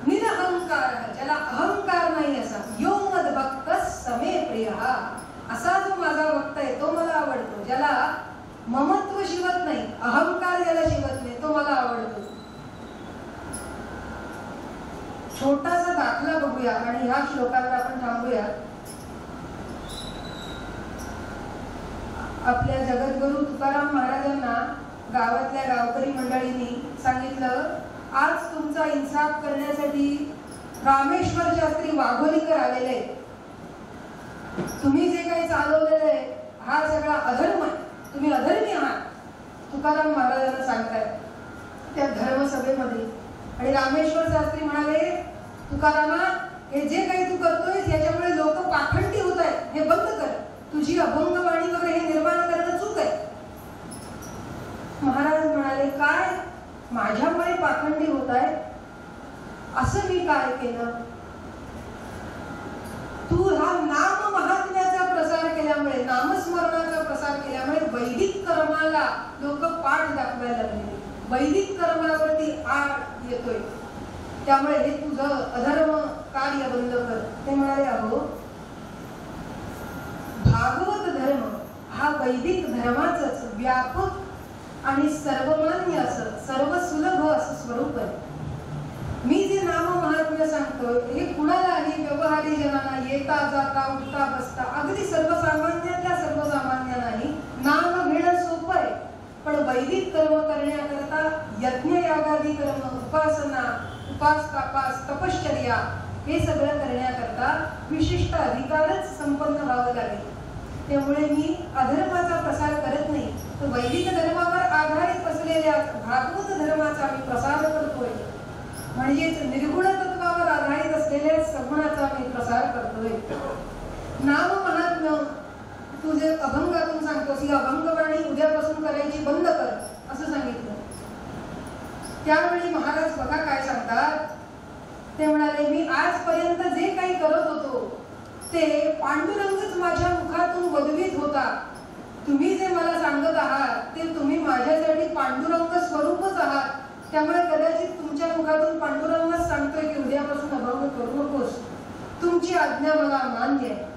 निरहंकार ज्याला अहंकार नाही असा, यो मद्भक्त समे प्रिय, असा जो माझा भक्त आहे तो मला आवडतो. ज्याला ममत्व शिवत नाही, अहंकार ज्याला शिवत नाही तो मला आवडतो. छोटासा दाखला बघूया आणि ह्या श्लोकावर आपण थांबूया. आपल्या जगद्गुरु तुकाराम महाराजांना गावातल्या गावकरी मंडळींनी सांगितलं, आज तुमचा इन्साफ करण्यासाठी रामेश्वर शास्त्री वाघोलीकर आलेले आहेत. तुम्ही जे काही चालवलेलं आहे हा सगळा अधर्म आहे, तुम्ही अधर्मी आहात, तुकाराम महाराजांना सांगताय त्या धर्मसभेमध्ये. आणि रामेश्वर शास्त्री म्हणाले, तुकारामा हे जे काही तू करतोयस याच्यामुळे लोक पाखंडी होत आहेत, हे बंद कर. तुझी अभंगवाणी वगैरे हे निर्माण करणं चूक आहे. महाराज म्हणाले, काय माझ्यामुळे पाखंडी होत आहे? असं मी काय केलं? तू हा नाम महात्म्याचा प्रसार केल्यामुळे, नामस्मरणाचा प्रसार केल्यामुळे वैदिक कर्माला लोक पाठ दाखवायला लागले, वैदिक कर्मावरती आळ येतोय, त्यामुळे हे तुझं अधर्म कार्य बंद कर. ते म्हणाले, अहो भागवत धर्म हा वैदिक धर्माचंच व्यापक आणि सर्वमान्य असं, सर्व सुलभ असं स्वरूप आहे. मी जे नाम महात्म्य सांगतोय हे कुणालाही व्यवहारी जनांना, येता जाता उठता बसता अगदी सर्वसामान्यातल्या सर्वसामान्यांनाही नाम घेणं सोपं आहे. पण वैदिक कर्म करण्याकरता यज्ञ यागादी कर्म, उपासना, उपास तापास, तपश्चर्या हे सगळं करण्याकरता विशिष्ट अधिकारच संपन्न व्हावं लागेल. त्यामुळे मी अधर्माचा प्रसार करत नाही, तर वैदिक धर्मावर आधारित असलेल्या भागवत धर्माचा मी प्रसार करतोय. म्हणजेच निर्गुण तत्वावर आधारित असलेल्या सगुणाचा मी प्रसार करतोय. नाम महात्म्य तुझे अभंगातून सांगतोस, ही अभंगवाणी उद्यापासून करायची बंद कर असं सांगितलं. त्यावेळी महाराज बघा काय सांगतात. ते म्हणाले, मी आजपर्यंत जे काही करत होतो ते पांडुरंगच माझ्या मुखातून वदवीत होता. तुम्ही जे मला सांगत आहात ते तुम्ही माझ्यासाठी पांडुरंग स्वरूपच आहात. त्यामुळे कदाचित तुमच्या मुखातून पांडुरंगच सांगतोय की उद्यापासून अभंग करू नकोस, तुमची आज्ञा मला मान्य आहे.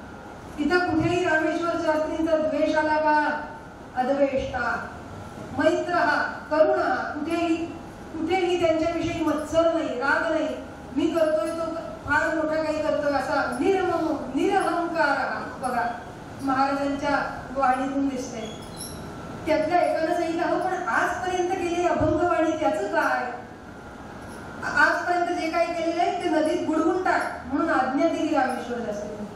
इथं कुठेही रामेश्वर शास्त्रींचा द्वेष आला का? अद्वेष्टा, मैत्र हा, करुण हा, कुठेही त्यांच्याविषयी मत्सर नाही, राग नाही. मी करतोय तो फार मोठा काही करतोय असा निर्मम निरहंकार हा बघा महाराजांच्या वाणीतून दिसतंय. त्यातल्या एकानं सांगितलं, अहो पण आजपर्यंत केलेली अभंगवाणी त्याचं काय? आजपर्यंत जे काही केलेलं आहे ते नदीत बुडवून टाक म्हणून आज्ञा दिली रामेश्वर शास्त्रीने.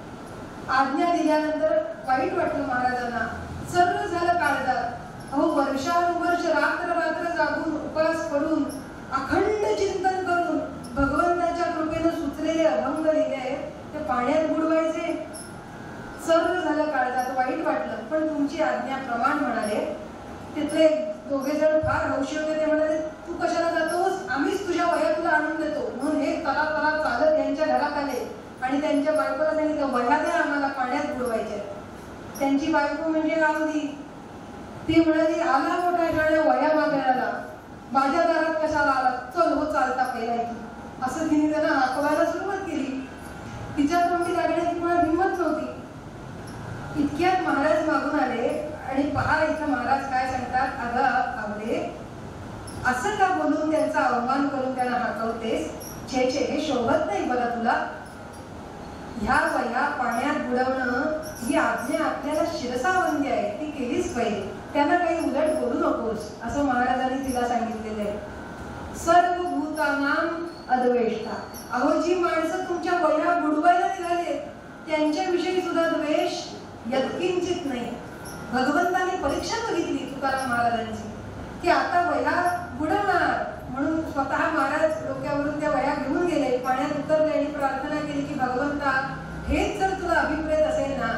आज्ञा दिल्यानंतर वाईट वाटलं महाराजांना, सर्व झालं काळजात. अहो वर्षानुवर्ष रात्र रात्र जागून उपास करून अखंड चिंतन करून भगवंताच्या कृपेनं सुचलेले अभंग लिहिले ते पाण्यात बुडवायचे. सर्व झालं काळजात, वाईट वाटलं. पण तुमची आज्ञा प्रमाण म्हणाले. तिथले दोघे जण फार हौशी होते. ते म्हणाले, तू कशाला जातोस? आम्हीच तुझ्या वह्या तुला आणून देतो. म्हणून हे तला चालत यांच्या घरात आले आणि त्यांच्या बायकोला सांगितलं, वह्या द्या आम्हाला पाण्यात बुडवायच्या. त्यांची बायको म्हणजे गावली. ती म्हणाली, आला मोठा शाळा वह्या मागायला, माझ्या दारात कशाला आला? चल हो चालता पहिला की असं तिने त्यांना हाकवायला सुरुवात केली. तिच्या तोंडी लागण्याची कोणा हिंमत नव्हती. इतक्यात महाराज मागून आले आणि पहा इथं महाराज काय सांगतात. अगं आवडे, असं का बोलून त्यांचा अवमान करून त्यांना हाकवतेस? छे छे, हे शोभत नाही बरं तुला. ह्या वह्या पाण्यात बुडवणं ही आज्ञा आपल्याला शिरसावंदी आहे, ती केलीच पाहिजे. त्यांना काही उलट बोलू नकोस असं महाराजांनी तिला सांगितलेलं आहे. सर्व भूतानाम अद्वेष्टा. अहो जी माणसं तुमच्या वह्या बुडवायला निघाले त्यांच्याविषयी सुद्धा द्वेष यत्किंचित नाही. भगवंताने परीक्षा बघितली तुकाराम महाराजांची की आता वह्या बुडवणार म्हणून स्वतः महाराज डोक्यावरून त्या वह्या घेऊन गेले, पाण्यात उतरले आणि प्रार्थना केली की भगवंता हेच जर तुला अभिप्रेत असेल ना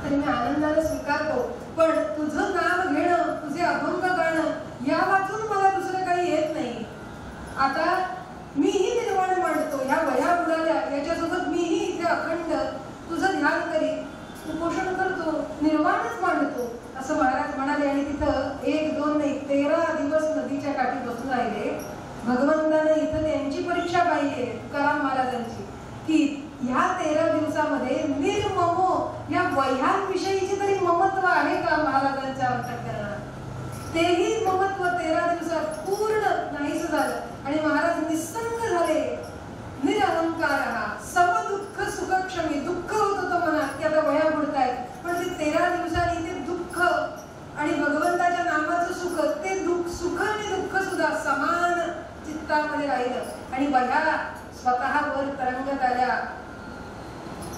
तर मी आनंदाने स्वीकारतो, पण तुझं नाम घेणं, तुझे अभंग करणं या वाचून मला दुसरं काही येत नाही. आता मीही निर्वाण मांडतो, ह्या वह्या बुडाल्या याच्यासोबत मीही इथे अखंड तुझं ध्यान करी उपोषण करतो, निर्वाणच मांडतो असं महाराज म्हणाले. आणि तिथं 1, 2 नाही 13 दिवस नदीच्या काठी बसून राहिले. भगवंताने इथं त्यांची परीक्षा पाहिली तुकाराम महाराजांची की ह्या 13 दिवसामध्ये निर्ममो या वह्यांविषयीचे तरी ममत्व आहे का महाराजांच्या अंतःकरणात. तेही ममत्व 13 दिवसात पूर्ण नाहीस झालं आणि महाराज निसंग झाले. निरहंकार समदुःख सुखक्षमी. दुःख होत होतं मनात की आता वह्या बुडतायत, पण ते 13 दिवसांनी ते दुःख आणि भगवंताच्या नामाचं सुख, ते सुख आणि दुःख सुद्धा समान चित्तामध्ये राहिलं आणि वह्या स्वतः वर तरंगत आल्या.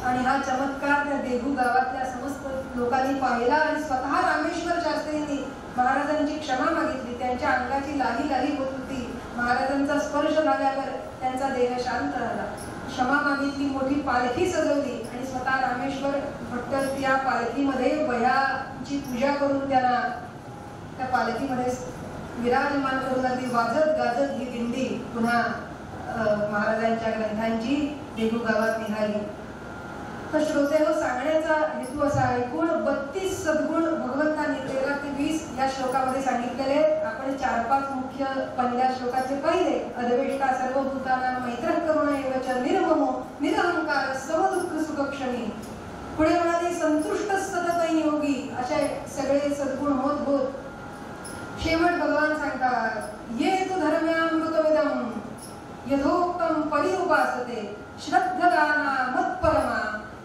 आणि हा चमत्कार त्या देहू गावातल्या समस्त लोकांनी पाहिला आणि स्वतः रामेश्वर शास्त्रींनी महाराजांची क्षमा मागितली. त्यांच्या अंगाची लाही लाही होत होती. महाराजांचा स्पर्श झाल्यावर त्यांचा देह शांत झाला. क्षमा मागितली, मोठी पालखी सजवली आणि स्वतः रामेश्वर भट्ट या पालखीमध्ये वह्याची पूजा करून त्यांना त्या पालखीमध्ये विराजमान करून अगदी वाजत गाजत ही दिंडी पुन्हा महाराजांच्या ग्रंथांची देहू गावात निघाली. तर श्रोते हो, सांगण्याचा हेतू असा आहे, एकूण 32 सद्गुण भगवंतांनी 13 ते 20 या श्लोकामध्ये सांगितलेले आहेत. आपण 4-5 मुख्य पहिल्या श्लोकाचे पहिले अद्वेष्टा सर्वभूतानां मैत्रः करुणा एवच निर्ममो निरहंकार समदुःख सुखक्षमी. पुढे म्हणाले संतुष्ट सतत योगी. असे सगळे सद्गुण होत होत शेवट भगवान सांगतात ये तु धर्म्यामृतमिदं यथोक्तं परिउपासते श्रद्धदाना मत्परमा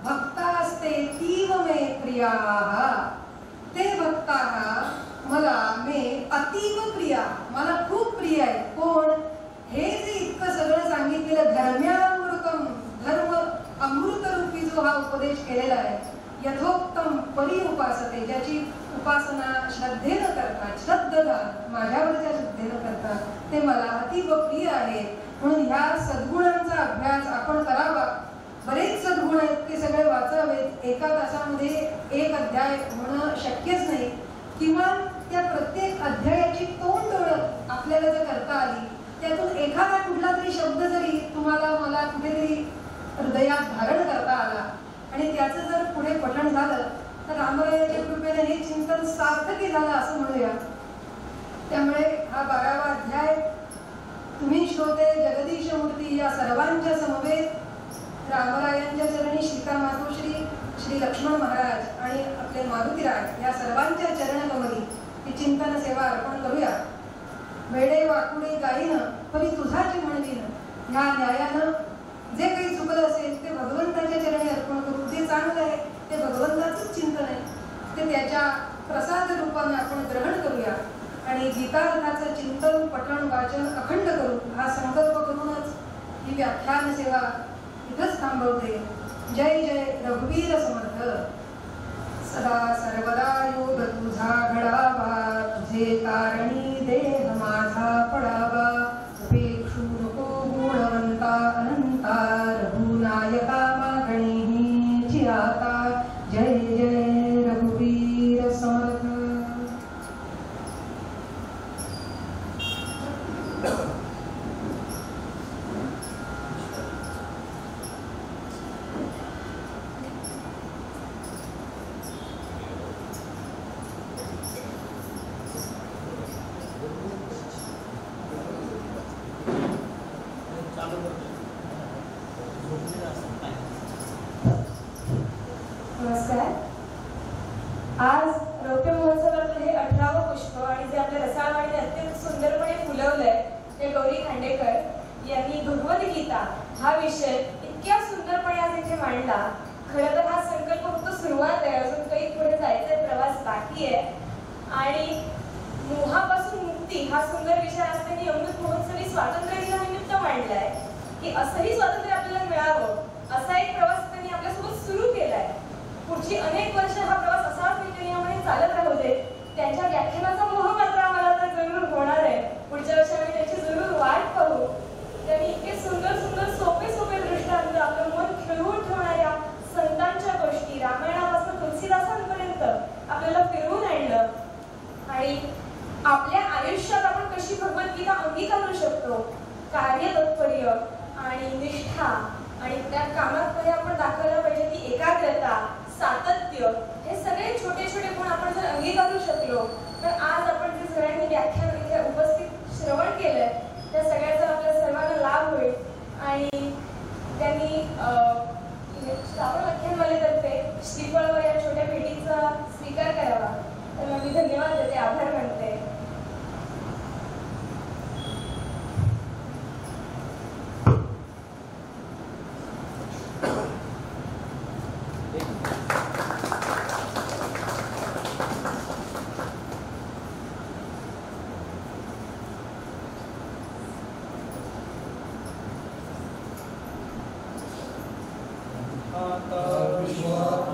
भक्तास्ते तीव मे प्रियाः. ते भक्ताः मला मे अतीव प्रिया, मला खूप प्रिय आहे. कोण? हे जे इतकं सगळं सांगितलेलं धर्म्यामृतम, धर्म अमृत रूपी जो हा उपदेश केलेला आहे, यथोक्तम परी उपासते, ज्याची उपासना श्रद्धेनं करतात, श्रद्धदान माझ्यावरच्या श्रद्धेनं करतात, ते मला अतीव प्रिय आहे. म्हणून ह्या सद्गुणांचा अभ्यास आपण करावा. बरेच सद्गुण आहेत, ते सगळे वाचावेत. एका तासामध्ये एक अध्याय होणं शक्यच नाही. किमान त्या प्रत्येक अध्यायाची तोंड ओळख आपल्याला जर करता आली, त्यातून एखादा कुठला तरी शब्द जरी तुम्हाला मला कुठेतरी हृदयात धारण करता आला आणि त्याचं जर पुढे पठण झालं तर रामरायाच्या कृपेने हे चिंतन सार्थकी झालं असं म्हणूया. त्यामुळे हा 12वा अध्याय तुम्ही श्रोते जगदीश मूर्ती या सर्वांच्या समवेत रामरायांच्या चरणी सीता मातोश्री, श्री लक्ष्मण महाराज आणि आपले मारुतीराज या सर्वांच्या चरणकमली ही चिंतन सेवा अर्पण करूया. वेडे वाकुडे गाईनं परी तुझाची म्हणवीनं, ह्या न्यायानं जे काही चुकलं असेल ते भगवंताच्या चरणी अर्पण करू. जे चांगलं आहे ते भगवंताचंच चिंतन आहे, ते त्याच्या प्रसाद रूपाने आपण ग्रहण करूया आणि गीतार्थाचं चिंतन पठण वाचन अखंड करू. हा संकल्प करूनच ही व्याख्यान सेवा इथंच थांबवते. जय जय रघुवीर समर्थ. सदा सर्वदा योग तुझा घडावा, तुझे कारणी देह माझा पडावा. उपेक्षू नको गुणवंता अनंता, रघुनायका मागणी आता. जय जय रघुवीर समर्थ. क्रांती आहे आणि मोहापासून मुक्ती हा सुंदर विचार आज त्यांनी अमृत महोत्सवी स्वातंत्र्य दिनानिमित्त मांडलाय की असंही स्वातंत्र्य आपल्याला मिळावं, असा एक प्रवास त्यांनी आपल्यासोबत सुरू केलाय. पुढची अनेक वर्ष हा प्रवास असाच नित्यनियमाने चालत राहू दे. त्यांच्या व्याख्यानाचा मोह मात्र आम्हाला तर जरूर होणार आहे. पुढच्या वर्षी आम्ही त्याची जरूर वाट पाहू. त्यांनी इतके सुंदर सुंदर सोपे सोपे दृष्टांत आपलं मन खेळवून ठेवणाऱ्या संतांच्या गोष्टी रामायणापासून तुलसीदासांपर्यंत आपल्याला फिरवून आणलं आणि आपल्या आयुष्यात आपण कशी भगवद्गीता अंगीकारू शकतो, कार्य तत्पर्य आणि निष्ठा आणि त्या कामात आपण दाखवायला पाहिजे ती एकाग्रता, सातत्य, हे सगळे छोटे छोटे गुण आपण जर अंगीकारू शकलो तर आज आपण जे सगळ्यांनी व्याख्यान इथे उपस्थित श्रवण केलंय त्या सगळ्याचा आपल्या सर्वांना लाभ होईल. आणि त्यांनी श्रावण व्याख्यानमालेतर्फे श्रीफळवर या छोट्या भेटीचा स्वीकार करावा. तर मी धन्यवाद देते, आभार मानते. विश्वात्मा